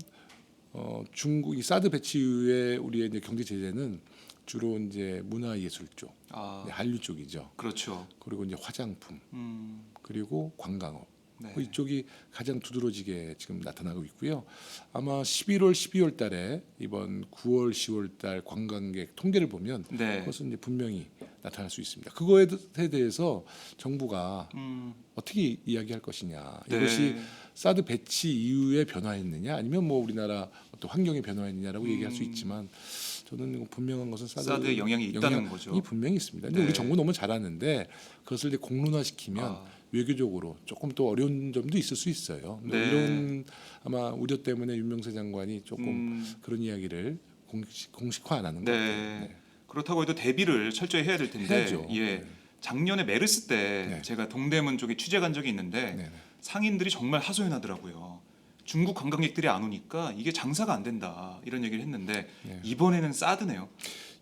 중국 이 사드 배치 이후에 우리의 이제 경제 제재는 주로 이제 문화예술 쪽, 한류 쪽이죠. 그렇죠. 그리고 이제 화장품, 그리고 관광업. 네. 이쪽이 가장 두드러지게 지금 나타나고 있고요. 아마 11월, 12월 달에 이번 9월, 10월 달 관광객 통계를 보면 네. 그것은 이제 분명히 나타날 수 있습니다. 그거에 대해서 정부가 어떻게 이야기할 것이냐. 네. 이것이 사드 배치 이후에 변화했느냐 아니면 뭐 우리나라 어떤 환경이 변화했느냐라고 얘기할 수 있지만 저는 분명한 것은 사드의 영향이 있다는 거죠. 분명히 있습니다. 근데 네. 우리 정부 너무 잘하는데 그것을 이제 공론화시키면 외교적으로 조금 또 어려운 점도 있을 수 있어요. 네. 이런 아마 우려 때문에 윤명세 장관이 조금 그런 이야기를 공식화 안 하는 것 네. 같아요. 네. 그렇다고 해도 대비를 철저히 해야 될 텐데. 해야죠. 예. 네. 작년에 메르스 때 네. 제가 동대문 쪽에 취재 간 적이 있는데 네. 상인들이 정말 하소연하더라고요. 중국 관광객들이 안 오니까 이게 장사가 안 된다 이런 얘기를 했는데 네. 이번에는 사드네요.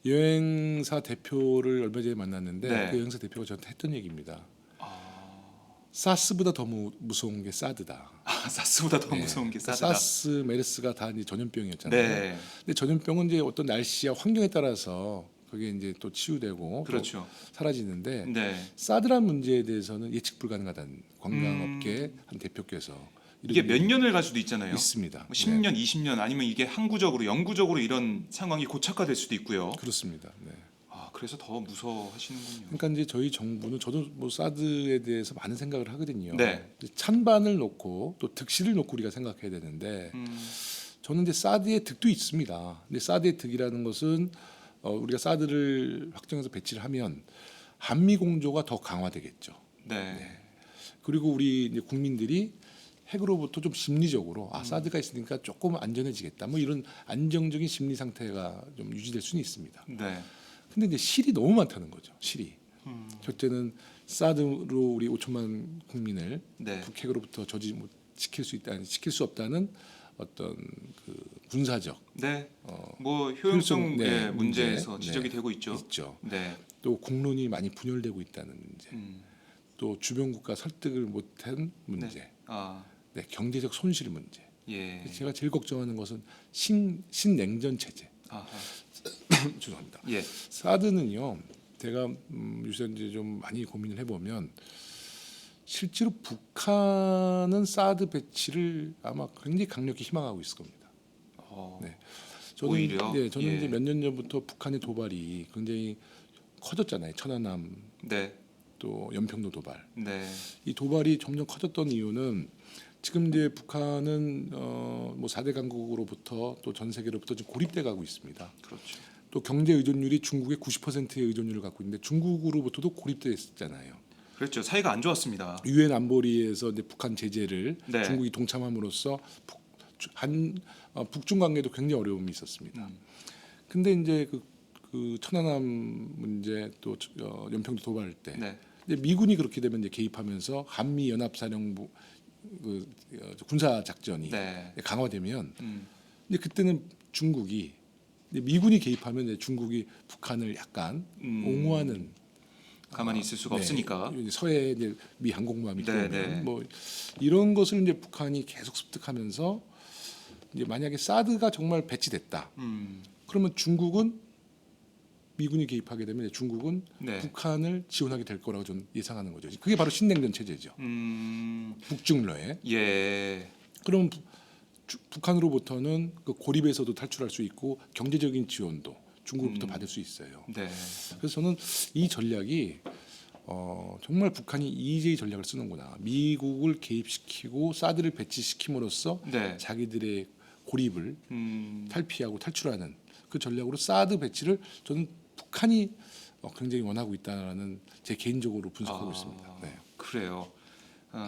여행사 대표를 얼마 전에 만났는데 네. 그 여행사 대표가 저한테 했던 얘기입니다. 아, 사스보다 더 무서운 게 사드다. 사스보다 더 네. 무서운 게 그러니까 사드다. 사스, 메르스가 다 이제 전염병이었잖아요. 네, 근데 전염병은 이제 어떤 날씨와 환경에 따라서 그게 이제 또 치유되고 그렇죠. 또 사라지는데 네, 사드란 문제에 대해서는 예측 불가능하다는 관광업계 한 대표께서 이게 이런 몇 년을 갈 수도 있잖아요. 있습니다. 뭐 10년, 20년 아니면 이게 항구적으로 영구적으로 이런 상황이 고착화될 수도 있고요. 그렇습니다. 네. 아, 그래서 더 무서워하시는군요. 그러니까 이제 저희 정부는 저도 뭐 사드에 대해서 많은 생각을 하거든요. 네. 찬반을 놓고 또 득실을 놓고 우리가 생각해야 되는데 저는 이제 사드의 득도 있습니다. 근데 사드의 득이라는 것은 우리가 사드를 확정해서 배치를 하면 한미 공조가 더 강화되겠죠. 네. 그리고 우리 이제 국민들이 핵으로부터 좀 심리적으로 사드가 있으니까 조금 안전해지겠다. 뭐 이런 안정적인 심리 상태가 좀 유지될 수는 있습니다. 네. 근데 이제 실이 너무 많다는 거죠. 실이. 첫째는 사드로 우리 5천만 국민을 네. 북핵으로부터 지킬 수 없다는 어떤 그 군사적 네. 뭐 효용성 네, 문제에서 문제. 지적이 네. 되고 있죠. 있죠. 네. 또 국론이 많이 분열되고 있다는 문제. 또 주변 국가 설득을 못한 문제. 아, 네, 경제적 손실 문제. 예. 제가 제일 걱정하는 것은 신냉전 체제. 아하. 죄송합니다. 예. 사드는요, 제가 요새 이제 좀 많이 고민을 해보면 실제로 북한은 사드 배치를 아마 굉장히 강력히 희망하고 있을 겁니다. 네. 저는, 오히려? 네, 저는 예. 이제 몇 년 전부터 북한의 도발이 굉장히 커졌잖아요. 천안함 네. 또 연평도 도발. 네. 이 도발이 점점 커졌던 이유는 지금 이제 북한은 뭐 4대 강국으로부터 또 전 세계로부터 지금 고립돼 가고 있습니다. 그렇죠. 또 경제 의존율이 중국의 90%의 의존율을 갖고 있는데 중국으로부터도 고립됐잖아요. 그렇죠. 사이가 안 좋았습니다. 유엔 안보리에서 이제 북한 제재를 네. 중국이 동참함으로써 북중 관계도 굉장히 어려움이 있었습니다. 근데 이제 그 천안함 문제 또 연평도 도발 때 네. 이제 미군이 그렇게 되면 이제 개입하면서 한미 연합사령부 군사 작전이 네. 강화되면 근데 그때는 중국이 이제 미군이 개입하면 이제 중국이 북한을 약간 옹호하는 가만히 있을 수가 네, 없으니까. 서해 이제 미 항공모함이 네, 들어오면 네. 뭐 이런 것을 이제 북한이 계속 습득하면서 이제 만약에 사드가 정말 배치됐다. 그러면 중국은 미군이 개입하게 되면 이제 중국은 네. 북한을 지원하게 될 거라고 저는 예상하는 거죠. 그게 바로 신냉전 체제죠. 북중러에. 예. 그럼 북한으로부터는 그 고립에서도 탈출할 수 있고 경제적인 지원도 중국으로부터 받을 수 있어요. 네. 그래서 저는 이 전략이 정말 북한이 EJ 전략을 쓰는구나. 미국을 개입시키고 사드를 배치시킴으로써 네. 자기들의 고립을 탈피하고 탈출하는 그 전략으로 사드 배치를 저는 북한이 굉장히 원하고 있다는 제 개인적으로 분석하고 있습니다. 네. 그래요.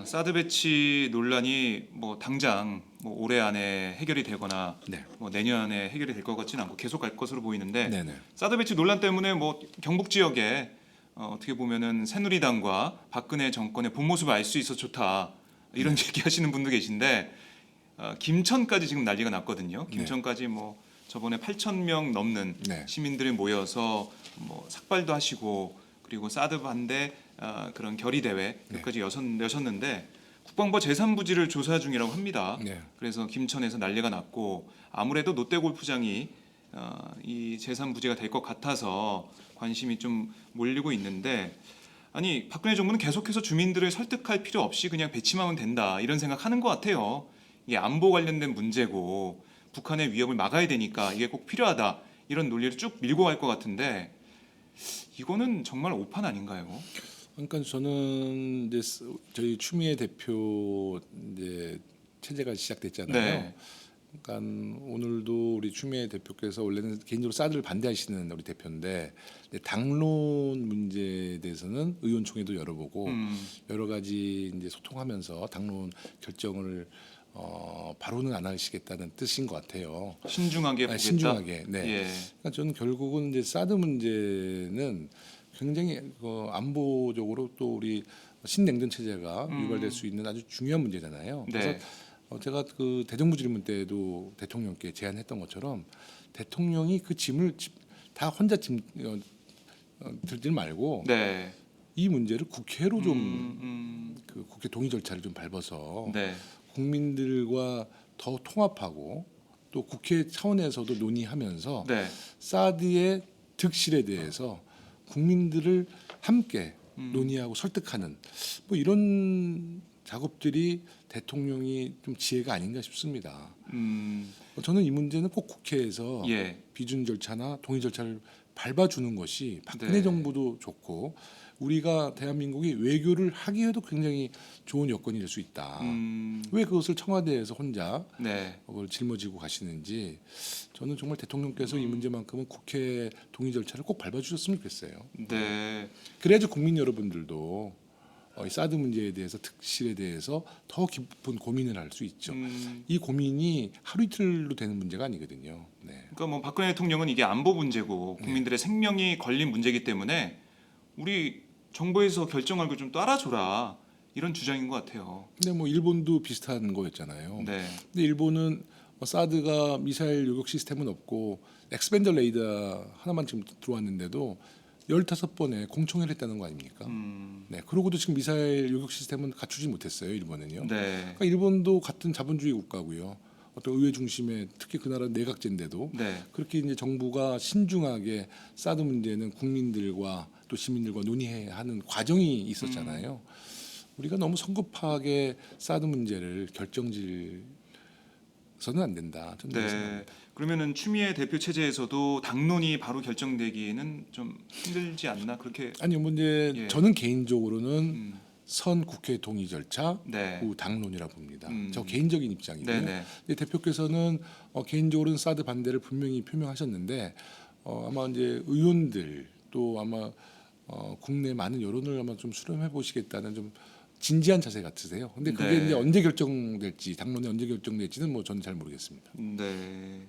사드 배치 논란이 뭐 당장 뭐 올해 안에 해결이 되거나 네. 뭐 내년 안에 해결이 될 것 같지는 않고 계속 갈 것으로 보이는데 네네. 사드 배치 논란 때문에 뭐 경북 지역에 어떻게 보면은 새누리당과 박근혜 정권의 본 모습을 알 수 있어 좋다 이런 얘기하시는 분도 계신데 김천까지 지금 난리가 났거든요. 김천까지 뭐 저번에 8,000명 넘는 네. 시민들이 모여서 뭐 삭발도 하시고 그리고 사드 반대 그런 결의 대회 여기까지 여셨는데 국방부 제3부지를 조사 중이라고 합니다. 네. 그래서 김천에서 난리가 났고 아무래도 롯데골프장이 이 제3부지가 될 것 같아서 관심이 좀 몰리고 있는데 아니 박근혜 정부는 계속해서 주민들을 설득할 필요 없이 그냥 배치하면 된다 이런 생각하는 것 같아요. 이게 안보 관련된 문제고 북한의 위협을 막아야 되니까 이게 꼭 필요하다 이런 논리를 쭉 밀고 갈 것 같은데 이거는 정말 오판 아닌가요? 그러니까 저는 이제 저희 추미애 대표 이제 체제가 시작됐잖아요. 네. 그러니까 오늘도 우리 추미애 대표께서 원래는 개인적으로 사드를 반대하시는 우리 대표인데 당론 문제에 대해서는 의원총회도 열어보고 여러 가지 이제 소통하면서 당론 결정을 바로는 안 하시겠다는 뜻인 것 같아요. 신중하게 보겠다. 신중하게. 네. 예. 그러니까 저는 결국은 이제 사드 문제는 굉장히 안보적으로 또 우리 신냉전 체제가 유발될 수 있는 아주 중요한 문제잖아요. 네. 그래서 제가 그 대정부 질문 때도 대통령께 제안했던 것처럼 대통령이 그 짐을 다 혼자 들지 말고 네. 이 문제를 국회로 좀 음. 국회 동의 절차를 좀 밟아서 네. 국민들과 더 통합하고 또 국회 차원에서도 논의하면서 네. 사드의 득실에 대해서 국민들을 함께 논의하고 설득하는 뭐 이런 작업들이 대통령이 좀 지혜가 아닌가 싶습니다. 저는 이 문제는 꼭 국회에서 예. 비준 절차나 동의 절차를 밟아주는 것이 박근혜 네. 정부도 좋고 우리가 대한민국이 외교를 하기에도 굉장히 좋은 여건이 될 수 있다. 왜 그것을 청와대에서 혼자 네. 그걸 짊어지고 가시는지 저는 정말 대통령께서 이 문제만큼은 국회 동의 절차를 꼭 밟아주셨으면 좋겠어요. 네. 그래야지 국민 여러분들도 이 사드 문제에 대해서 득실에 대해서 더 깊은 고민을 할 수 있죠. 이 고민이 하루 이틀로 되는 문제가 아니거든요. 네. 그러니까 뭐 박근혜 대통령은 이게 안보 문제고 국민들의 생명이 걸린 문제이기 때문에 우리 정부에서 결정할 걸 좀 따라줘라 이런 주장인 것 같아요. 근데 뭐 일본도 비슷한 거였잖아요. 네. 근데 일본은 사드가 미사일 요격 시스템은 없고 엑스펜더 레이더 하나만 지금 들어왔는데도 15번의 공청회를 했다는 거 아닙니까? 네. 그러고도 지금 미사일 요격 시스템은 갖추지 못했어요. 일본은요. 네. 그러니까 일본도 같은 자본주의 국가고요. 어떤 의회 중심에 특히 그 나라 내각제인데도 네. 그렇게 이제 정부가 신중하게 사드 문제는 국민들과 또 시민들과 논의해야 하는 과정이 있었잖아요. 우리가 너무 성급하게 사드 문제를 결정질서는 안 된다. 저는 그렇게 네. 생각합니다. 그러면은 추미애 대표 체제에서도 당론이 바로 결정되기에는 좀 힘들지 않나 그렇게. 아니요, 문제 예. 저는 개인적으로는 음. 선 국회 동의 절차 네. 후 당론이라고 봅니다. 음. 저 개인적인 입장이고요. 네네. 근데 대표께서는 개인적으로는 사드 반대를 분명히 표명하셨는데 아마 이제 의원들 또 아마 국내 많은 여론을 아마 좀 수렴해 보시겠다는 좀 진지한 자세 같으세요. 근데 그게 네. 이제 언제 결정될지 당론이 언제 결정될지는 뭐 저는 잘 모르겠습니다. 네.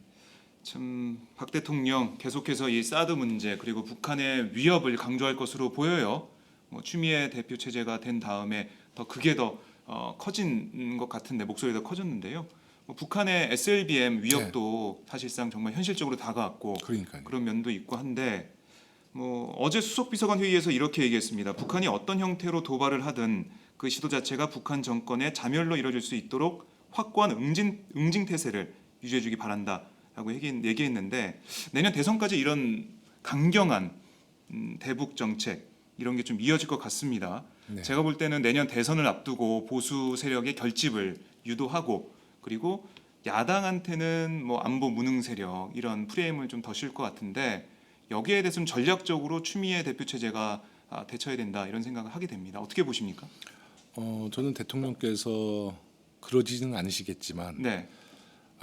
참 박 대통령 계속해서 이 사드 문제 그리고 북한의 위협을 강조할 것으로 보여요. 뭐 추미애 대표 체제가 된 다음에 더 그게 더 커진 것 같은데 목소리가 더 커졌는데요. 뭐 북한의 SLBM 위협도 사실상 정말 현실적으로 다가왔고 그러니까요. 그런 면도 있고 한데 뭐 어제 수석 비서관 회의에서 이렇게 얘기했습니다. 북한이 어떤 형태로 도발을 하든 그 시도 자체가 북한 정권의 자멸로 이뤄질 수 있도록 확고한 응징 태세를 유지해주기 바란다라고 얘기했는데 내년 대선까지 이런 강경한 대북 정책 이런 게 좀 이어질 것 같습니다. 네. 제가 볼 때는 내년 대선을 앞두고 보수 세력의 결집을 유도하고 그리고 야당한테는 뭐 안보 무능 세력 이런 프레임을 좀 더 씌울 것 같은데 여기에 대해서는 전략적으로 추미애 대표 체제가 대처해야 된다 이런 생각을 하게 됩니다. 어떻게 보십니까? 저는 대통령께서 그러지는 않으시겠지만 네,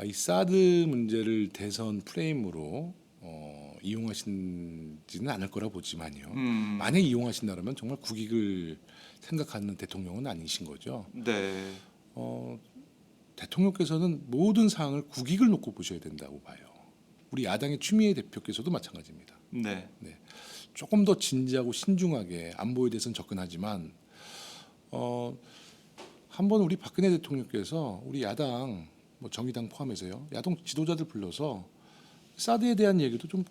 이 사드 문제를 대선 프레임으로 이용하시지는 않을 거라 보지만요. 만약 이용하신다면 정말 국익을 생각하는 대통령은 아니신 거죠. 네, 대통령께서는 모든 사항을 국익을 놓고 보셔야 된다고 봐요. 우리 야당의 추미애 대표께서도 마찬가지입니다. 네, 조금 더 진지하고 신중하게 안보에 대해서는 접근하지만 한번 우리 박근혜 대통령께서 우리 야당 뭐 정의당 포함해서요 야당 지도자들 불러서 사드에 대한 얘기도 좀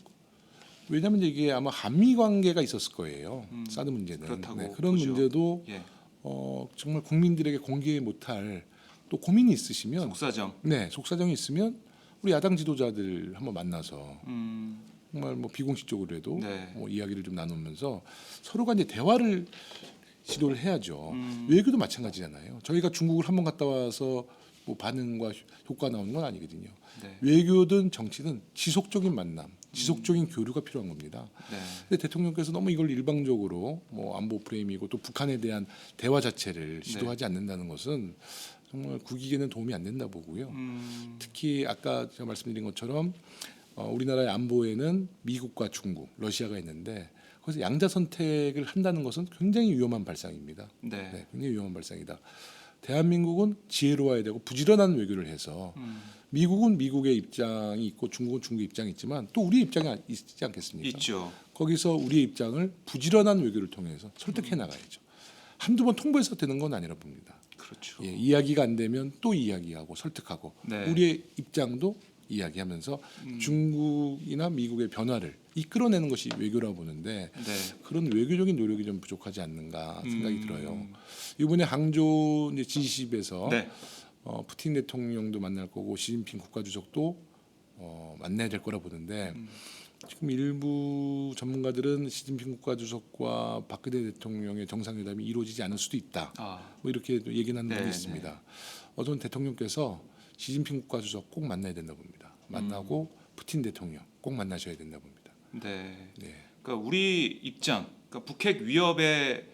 왜냐하면 이게 아마 한미 관계가 있었을 거예요. 사드 문제는 그렇다고 그런 보죠. 문제도 예, 정말 국민들에게 공개 못할 또 고민이 있으시면 속사정. 속사정이 있으면 우리 야당 지도자들 한번 만나서 음, 정말 뭐 비공식적으로라도 네. 뭐 이야기를 좀 나누면서 서로가 이제 대화를 시도를 해야죠. 외교도 마찬가지잖아요. 저희가 중국을 한번 갔다 와서 뭐 반응과 효과 나오는 건 아니거든요. 네, 외교든 정치든 지속적인 만남, 지속적인 교류가 필요한 겁니다. 네, 근데 대통령께서 너무 이걸 일방적으로 뭐 안보 프레임이고 또 북한에 대한 대화 자체를 시도하지 않는다는 것은 정말 국익에는 도움이 안 된다 보고요. 특히 아까 제가 말씀드린 것처럼 우리나라의 안보에는 미국과 중국, 러시아가 있는데 거기서 양자 선택을 한다는 것은 굉장히 위험한 발상입니다. 네, 굉장히 위험한 발상이다. 대한민국은 지혜로워야 되고 부지런한 외교를 해서 미국은 미국의 입장이 있고 중국은 중국의 입장이 있지만 또 우리의 입장이 있지 않겠습니까? 있죠. 거기서 우리의 입장을 부지런한 외교를 통해서 설득해 나가야죠. 한두 번 통보해서 되는 건 아니라 봅니다. 그렇죠. 예, 이야기가 안 되면 또 이야기하고 설득하고 네. 우리의 입장도 이야기하면서 중국이나 미국의 변화를 이끌어내는 것이 외교라고 보는데 네. 그런 외교적인 노력이 좀 부족하지 않는가 생각이 들어요. 이번에 항저우 이제 G20에서 네. 푸틴 대통령도 만날 거고 시진핑 국가주석도 만나야 될 거라 보는데 지금 일부 전문가들은 시진핑 국가주석과 박근혜 대통령의 정상회담이 이루어지지 않을 수도 있다. 아, 뭐 이렇게 또 얘기는 하는 네, 분이 있습니다. 저는 대통령께서 시진핑 국가주석 꼭 만나야 된다 봅니다. 만나고 푸틴 대통령 꼭 만나셔야 된다 봅니다. 네. 네, 그러니까 우리 입장, 그러니까 북핵 위협에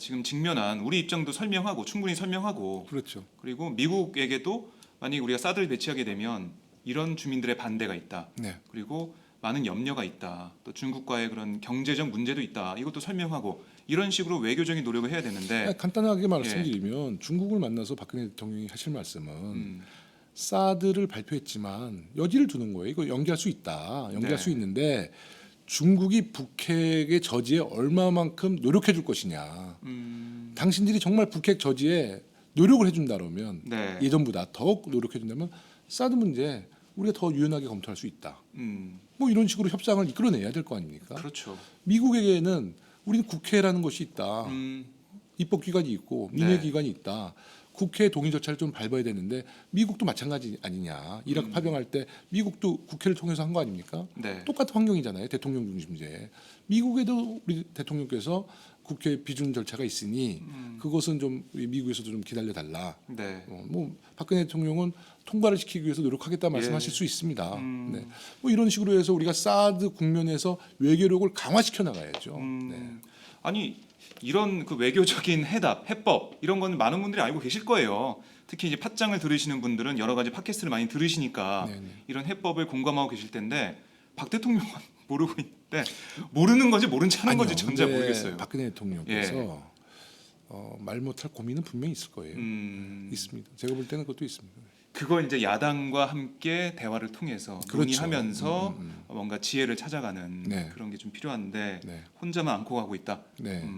지금 직면한 우리 입장도 설명하고 충분히 설명하고 그렇죠. 그리고 미국에게도 만약 우리가 사드를 배치하게 되면 이런 주민들의 반대가 있다. 네, 그리고 많은 염려가 있다. 또 중국과의 그런 경제적 문제도 있다. 이것도 설명하고 이런 식으로 외교적인 노력을 해야 되는데 간단하게 말씀드리면 중국을 만나서 박근혜 대통령이 하실 말씀은 사드를 발표했지만 여지를 두는 거예요. 이거 연기할 수 있다. 연기할 네. 수 있는데 중국이 북핵의 저지에 얼마만큼 노력해 줄 것이냐. 당신들이 정말 북핵 저지에 노력을 해준다면 네. 예전보다 더욱 노력해 준다면 사드 문제 우리가 더 유연하게 검토할 수 있다. 뭐 이런 식으로 협상을 이끌어내야 될 거 아닙니까? 그렇죠. 미국에게는 우리는 국회라는 것이 있다. 음, 입법기관이 있고 네. 민의기관이 있다. 국회 동의 절차를 좀 밟아야 되는데 미국도 마찬가지 아니냐. 이라크 파병할 때 미국도 국회를 통해서 한 거 아닙니까? 네. 똑같은 환경이잖아요. 대통령 중심제. 미국에도 우리 대통령께서 국회 비준 절차가 있으니 그것은 좀 우리 미국에서도 좀 기다려 달라. 네. 뭐 박근혜 대통령은 통과를 시키기 위해서 노력하겠다 말씀하실 수 있습니다. 네. 뭐 이런 식으로 해서 우리가 사드 국면에서 외교력을 강화시켜 나가야죠. 네. 아니 이런 그 외교적인 해법 이런 거는 많은 분들이 알고 계실 거예요. 특히 이제 팟짱을 들으시는 분들은 여러 가지 팟캐스트를 많이 들으시니까 네네. 이런 해법을 공감하고 계실 텐데 박 대통령은 모르고 있는데 모르는 건지 모른 체 하는 건지 아니요. 전 잘 근데 모르겠어요. 예. 박근혜 대통령께서 말 못할 고민은 분명히 있을 거예요. 있습니다. 제가 볼 때는 그것도 있습니다. 그걸 이제 야당과 함께 대화를 통해서 그렇죠. 논의하면서 뭔가 지혜를 찾아가는 네. 그런 게 좀 필요한데 네. 혼자만 안고 가고 있다. 네.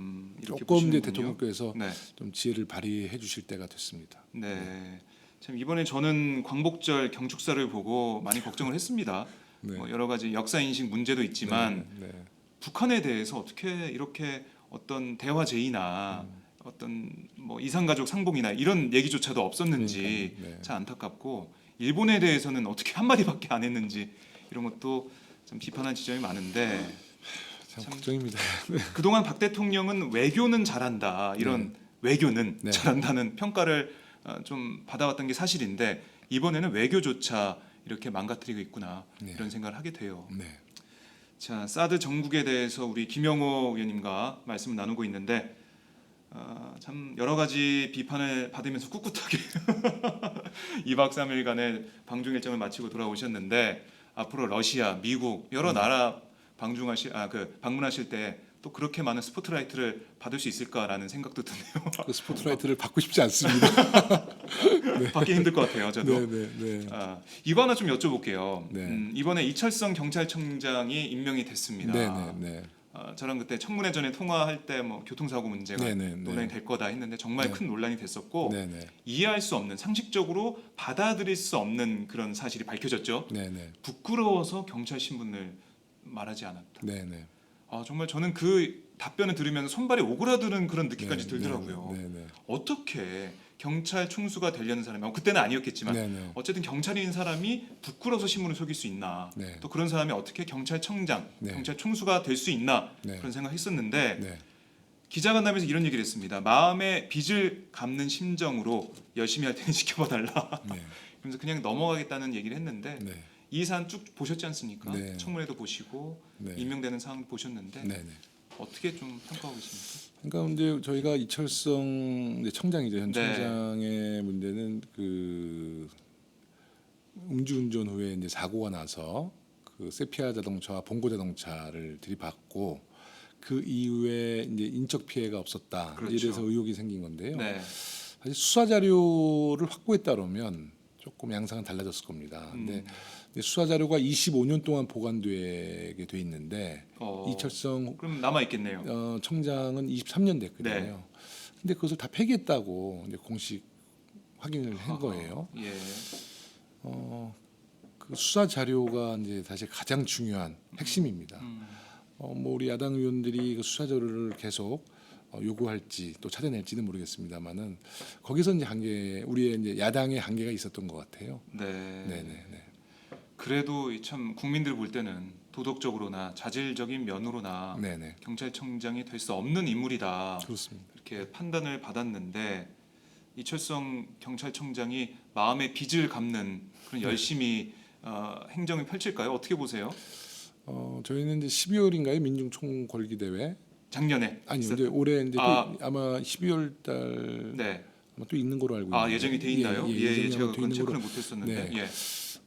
이렇게 조금 이제 보시는군요. 대통령께서 네. 좀 지혜를 발휘해 주실 때가 됐습니다. 네. 참 이번에 저는 광복절 경축사를 보고 많이 걱정을 했습니다. 네. 뭐 여러 가지 역사 인식 문제도 있지만 네. 북한에 대해서 어떻게 이렇게 어떤 대화 제의나 어떤 뭐 이산가족 상봉이나 이런 얘기조차도 없었는지 그러니까요. 네. 참 안타깝고 일본에 대해서는 어떻게 한 마디밖에 안 했는지 이런 것도 좀 비판한 지점이 많은데 참 참- 걱정입니다. 그동안 박 대통령은 외교는 잘한다 이런 외교는 네. 잘한다는 평가를 좀 받아왔던 게 사실인데 이번에는 외교조차 이렇게 망가뜨리고 있구나 네. 이런 생각을 하게 돼요. 네. 자 사드 정국에 대해서 우리 김영호 의원님과 말씀을 나누고 있는데 참 여러 가지 비판을 받으면서 꿋꿋하게 2박 3일간의 방중 일정을 마치고 돌아오셨는데 앞으로 러시아, 미국 여러 나라 방문하실 때 또 그렇게 많은 스포트라이트를 받을 수 있을까라는 생각도 드네요. 그 스포트라이트를 받고 싶지 않습니다. 받기 힘들 것 같아요, 저도. 네, 네, 네. 이거 하나 좀 여쭤볼게요. 네. 이번에 이철성 경찰청장이 임명이 됐습니다. 네, 네, 네. 저랑 그때 청문회 전에 통화할 때 뭐 교통사고 문제가 네, 네, 네. 논란이 될 거다 했는데 정말 네. 큰 논란이 됐었고 네, 네. 이해할 수 없는 상식적으로 받아들일 수 없는 그런 사실이 밝혀졌죠. 네, 네. 부끄러워서 경찰 신분을 말하지 않았다. 네, 네. 정말 저는 그 답변을 들으면서 손발이 오그라드는 그런 느낌까지 들더라고요. 네, 네. 어떻게 경찰 총수가 되려는 사람이 그때는 아니었겠지만 네, 네. 어쨌든 경찰인 사람이 부끄러워서 신문을 속일 수 있나? 네. 또 그런 사람이 어떻게 경찰청장, 네. 경찰 총수가 될 수 있나? 네. 그런 생각했었는데 네. 기자간담회에서 이런 얘기를 했습니다. 마음의 빚을 갚는 심정으로 열심히 할 테니 지켜봐 달라. 네. 그러면서 그냥 넘어가겠다는 얘기를 했는데 네. 이 사안 쭉 보셨지 않습니까? 네. 청문회도 보시고 네. 임명되는 상황 보셨는데 네, 네. 어떻게 좀 평가하고 계십니까? 그러니까 이제 저희가 이철성 이제 청장이죠. 현 네. 청장의 문제는 그 음주운전 후에 이제 사고가 나서 그 세피아 자동차와 봉고 자동차를 들이받고 그 이후에 이제 인적 피해가 없었다. 그렇죠. 이래서 의혹이 생긴 건데요. 네. 사실 수사 자료를 확보했다면 조금 양상은 달라졌을 겁니다. 근데 수사 자료가 25년 동안 보관되게 돼 있는데 이철성 그럼 남아 있겠네요. 청장은 23년 됐거든요. 네. 근데 그것을 다 폐기했다고 이제 공식 확인을 한 아하. 거예요. 예. 그 수사 자료가 이제 사실 가장 중요한 핵심입니다. 뭐 우리 야당 의원들이 그 수사 자료를 계속 요구할지 또 찾아낼지는 모르겠습니다만은 거기서 이제 우리의 이제 야당의 한계가 있었던 것 같아요. 네. 네네네. 그래도 참 국민들 볼 때는 도덕적으로나 자질적인 면으로나 네네. 경찰청장이 될 수 없는 인물이다 그렇습니다. 이렇게 판단을 받았는데 이철성 경찰청장이 마음의 빚을 갚는 그런 열심히 행정을 펼칠까요? 어떻게 보세요? 저희는 이제 12월인가요 민중총 걸기 대회 작년에 아니 있었- 이제 올해 이제 아. 또 아마 12월 달 네. 아마 또 있는 걸로 알고 있는데 예정이 돼 있나요? 예정이 제가 아마 돼 그건 있는 체크를 거로 못했었는데. 네. 예.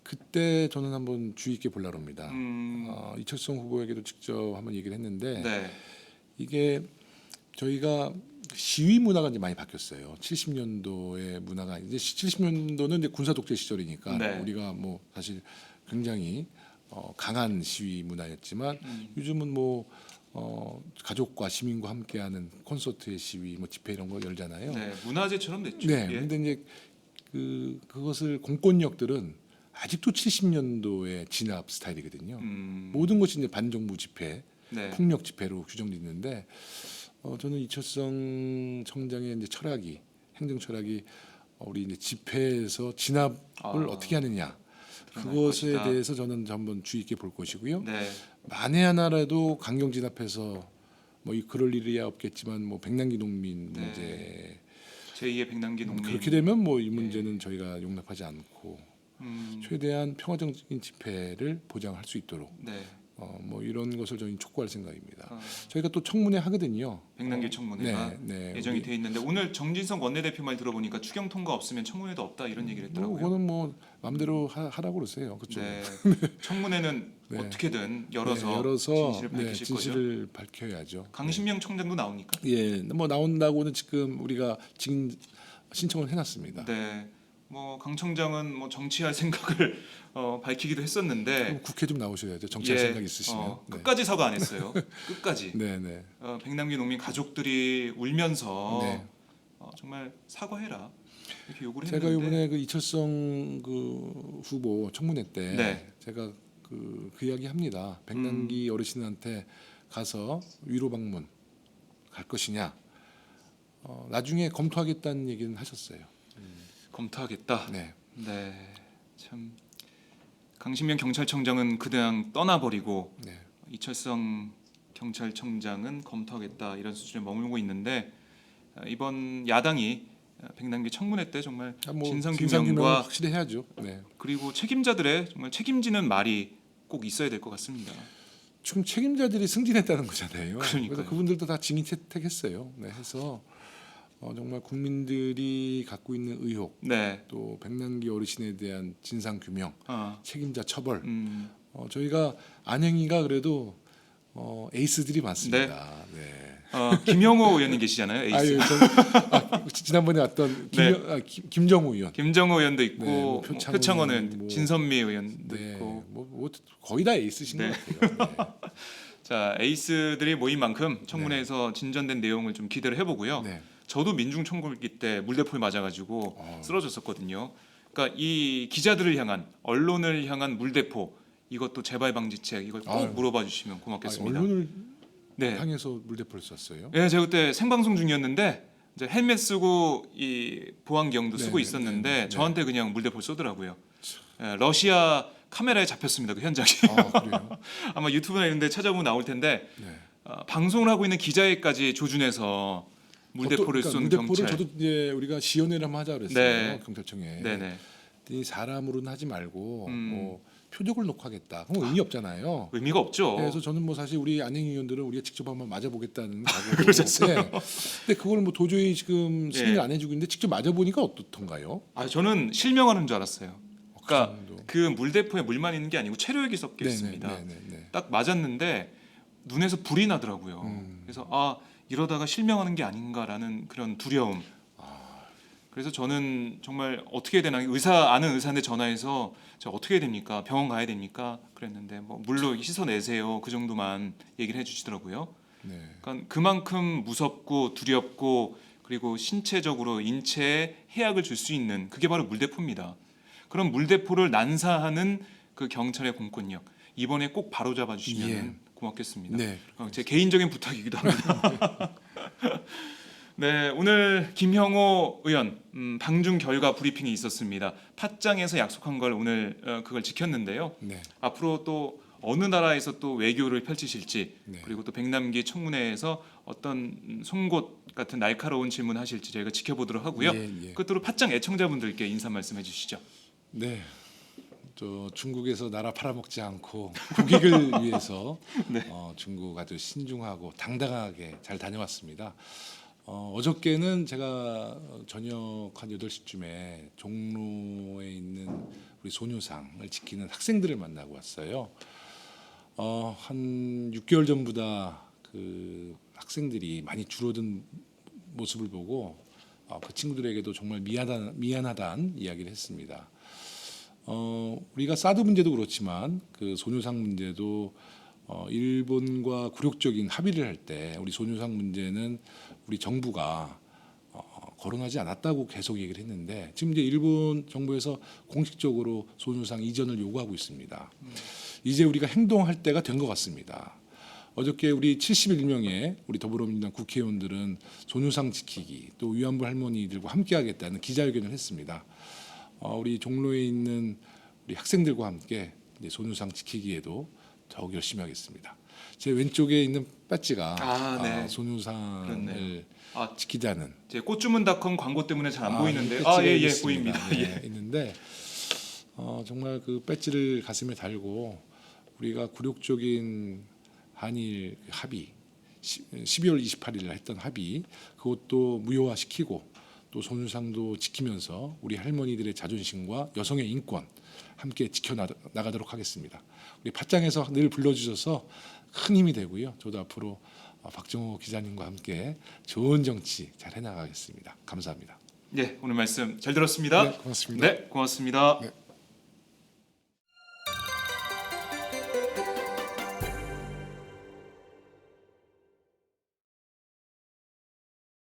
그때 저는 한번 주의 있게 보려고 합니다. 음, 이철성 후보에게도 직접 한번 얘기를 했는데 네. 이게 저희가 시위 문화가 이제 많이 바뀌었어요. 70년도의 문화가 이제 70년도는 이제 군사 독재 시절이니까 네. 우리가 뭐 사실 굉장히 강한 시위 문화였지만 요즘은 뭐 가족과 시민과 함께하는 콘서트의 시위, 뭐 집회 이런 거 열잖아요. 네. 문화재처럼 됐죠. 네. 예. 근데 이제 그것을 공권력들은 아직도 70년도의 진압 스타일이거든요. 모든 것이 이제 반정부 집회, 네. 폭력 집회로 규정돼 있는데 저는 이철성 청장의 이제 철학이 행정 철학이 우리 이제 집회에서 진압을 어떻게 하느냐 드러날 그것에 것이다. 대해서 저는 한번 주의 있게 볼 것이고요. 네. 만에 하나라도 강경 진압해서 뭐 그럴 일이야 없겠지만 뭐 백남기 농민 네. 문제 제2의 백남기 농민. 그렇게 되면 뭐 이 문제는 저희가 용납하지 않고 음, 최대한 평화적인 집회를 보장할 수 있도록 네. 뭐 이런 것을 저희 촉구할 생각입니다. 어, 저희가 또 청문회 하거든요. 백남기 청문회가 네, 예정이 우리 돼 있는데 오늘 정진석 원내대표 말 들어보니까 추경 통과 없으면 청문회도 없다 이런 얘기를 했더라고요. 그거는 뭐 마음대로 하라고 그러세요. 그렇죠. 네. 청문회는 네. 어떻게든 열어서, 네, 열어서 진실을 밝히실 진실을 밝혀야죠. 강신명 청장도 나옵니까? 예, 뭐 나온다고는 지금 우리가 지금 신청을 해놨습니다. 네. 뭐 강 청장은 뭐 정치할 생각을 밝히기도 했었는데 그럼 국회 좀 나오셔야죠. 정치할 생각 있으시면. 네. 끝까지 사과 안 했어요. 끝까지. 네, 네. 백남기 농민 가족들이 울면서 네. 정말 사과해라 이렇게 요구를 제가 했는데 이번에 그 이철성 그 후보 청문회 때 네. 제가 그 이야기 합니다. 백남기 어르신한테 가서 위로 방문 갈 것이냐. 나중에 검토하겠다는 얘기는 하셨어요. 검토하겠다. 네. 네. 참 강신명 경찰청장은 그냥 떠나버리고 네. 이철성 경찰청장은 검토하겠다 이런 수준에 머물고 있는데 이번 야당이 백남기 청문회 때 정말 뭐 진상규명과 진상규명을 확실히 해야죠. 네. 그리고 책임자들의 정말 책임지는 말이 꼭 있어야 될 것 같습니다. 지금 책임자들이 승진했다는 거잖아요. 그러니까요. 그래서 그분들도 다 증인 채택했어요. 네. 해서 정말 국민들이 갖고 있는 의혹, 네. 또 백남기 어르신에 대한 진상 규명, 아, 책임자 처벌. 음, 저희가 안행이가 그래도 에이스들이 많습니다. 네. 김영호 의원님 계시잖아요. 에이스. 아유, 지난번에 왔던 네. 김정우 의원. 김정호 의원도 있고 네, 뭐 표창원 의원, 뭐, 진선미 의원도 네. 있고. 뭐 거의 다 에이스신 네. 것 같아요. 자, 에이스들이 모인 만큼 청문회에서 진전된 내용을 좀 기대를 해보고요. 네. 저도 민중 총궐기 때 물대포를 맞아가지고 어. 쓰러졌었거든요. 그러니까 이 기자들을 향한 언론을 향한 물대포 이것도 재발 방지책 이걸 꼭 아유. 물어봐 주시면 고맙겠습니다. 언론을 네. 향해서 물대포를 쐈어요. 예, 제가 그때 생방송 중이었는데 이제 헬멧 쓰고 이 보안경도 네, 쓰고 네, 있었는데 네, 네. 저한테 그냥 물대포를 쏘더라고요. 예, 러시아 카메라에 잡혔습니다. 그 현장이. 그래요? 아마 유튜브나 이런 데 찾아보면 나올 텐데 네. 방송을 하고 있는 기자에까지 조준해서 물대포를 쏜 물대포를 경찰. 저도 이제 우리가 시연회를 한번 하자 그랬어요. 네. 경찰청에. 네네. 이 사람으로는 하지 말고 음. 뭐 표적을 놓고 하겠다. 그럼 의미 없잖아요. 의미가 없죠. 그래서 저는 뭐 사실 우리 안행 의원들은 우리가 직접 한번 맞아보겠다는 각오로. 그러셨어요? 네. 근데 그걸 뭐 도저히 지금 승인을 예. 안 해주고 있는데 직접 맞아보니까 어떻던가요? 저는 실명하는 줄 알았어요. 그러니까 그 정도. 그 물대포에 물만 있는 게 아니고 체류액이 섞여 있습니다. 네네네. 딱 맞았는데 눈에서 불이 나더라고요. 그래서 이러다가 실명하는 게 아닌가라는 그런 두려움. 그래서 저는 정말 어떻게 해야 되나 아는 의사한테 전화해서 저 어떻게 해야 됩니까? 병원 가야 됩니까? 그랬는데 뭐 물로 씻어내세요. 그 정도만 얘기를 해주시더라고요. 네. 그러니까 그만큼 무섭고 두렵고 그리고 신체적으로 인체에 해악을 줄 수 있는 그게 바로 물대포입니다. 그런 물대포를 난사하는 그 경찰의 공권력 이번에 꼭 바로잡아 주시면 예. 고맙겠습니다. 네. 제 개인적인 부탁이기도 합니다. 네, 오늘 김형호 의원 방중 결과 브리핑이 있었습니다. 팟짱에서 약속한 걸 오늘 그걸 지켰는데요. 네. 앞으로 또 어느 나라에서 또 외교를 펼치실지 네. 그리고 또 백남기 청문회에서 어떤 송곳 같은 날카로운 질문하실지 저희가 지켜보도록 하고요. 예. 끝으로 팟짱 애청자분들께 인사 말씀해 주시죠. 네. 저 중국에서 나라 팔아먹지 않고 국익을 위해서 네. 중국 아주 신중하고 당당하게 잘 다녀왔습니다. 어저께는 제가 저녁 한 8시쯤에 종로에 있는 우리 소녀상을 지키는 학생들을 만나고 왔어요. 한 6개월 전보다 그 학생들이 많이 줄어든 모습을 보고 그 친구들에게도 정말 미안하다는 이야기를 했습니다. 우리가 사드 문제도 그렇지만 그 소녀상 문제도 일본과 굴욕적인 합의를 할 때 우리 소녀상 문제는 우리 정부가 거론하지 않았다고 계속 얘기를 했는데 지금 이제 일본 정부에서 공식적으로 소녀상 이전을 요구하고 있습니다. 이제 우리가 행동할 때가 된 것 같습니다. 어저께 우리 71명의 우리 더불어민주당 국회의원들은 소녀상 지키기 또 위안부 할머니들과 함께하겠다는 기자회견을 했습니다. 우리 종로에 있는 우리 학생들과 함께 이제 소녀상 지키기에도 더욱 열심히 하겠습니다. 제 왼쪽에 있는 배지가 네. 소녀상을 그렇네요. 지키자는 제 꽃주문닷컴 광고 때문에 잘 안 보이는데 배지가 예 있습니다. 보입니다. 네, 예. 있는데 정말 그 배지를 가슴에 달고 우리가 굴욕적인 한일 합의 12월 28일 날 했던 합의 그것도 무효화시키고 또 소녀상도 지키면서 우리 할머니들의 자존심과 여성의 인권 함께 지켜나가도록 하겠습니다. 우리 팟짱에서 늘 불러주셔서 큰 힘이 되고요. 저도 앞으로 박정호 기자님과 함께 좋은 정치 잘 해나가겠습니다. 감사합니다. 네, 오늘 말씀 잘 들었습니다. 네, 고맙습니다. 네, 고맙습니다. 네.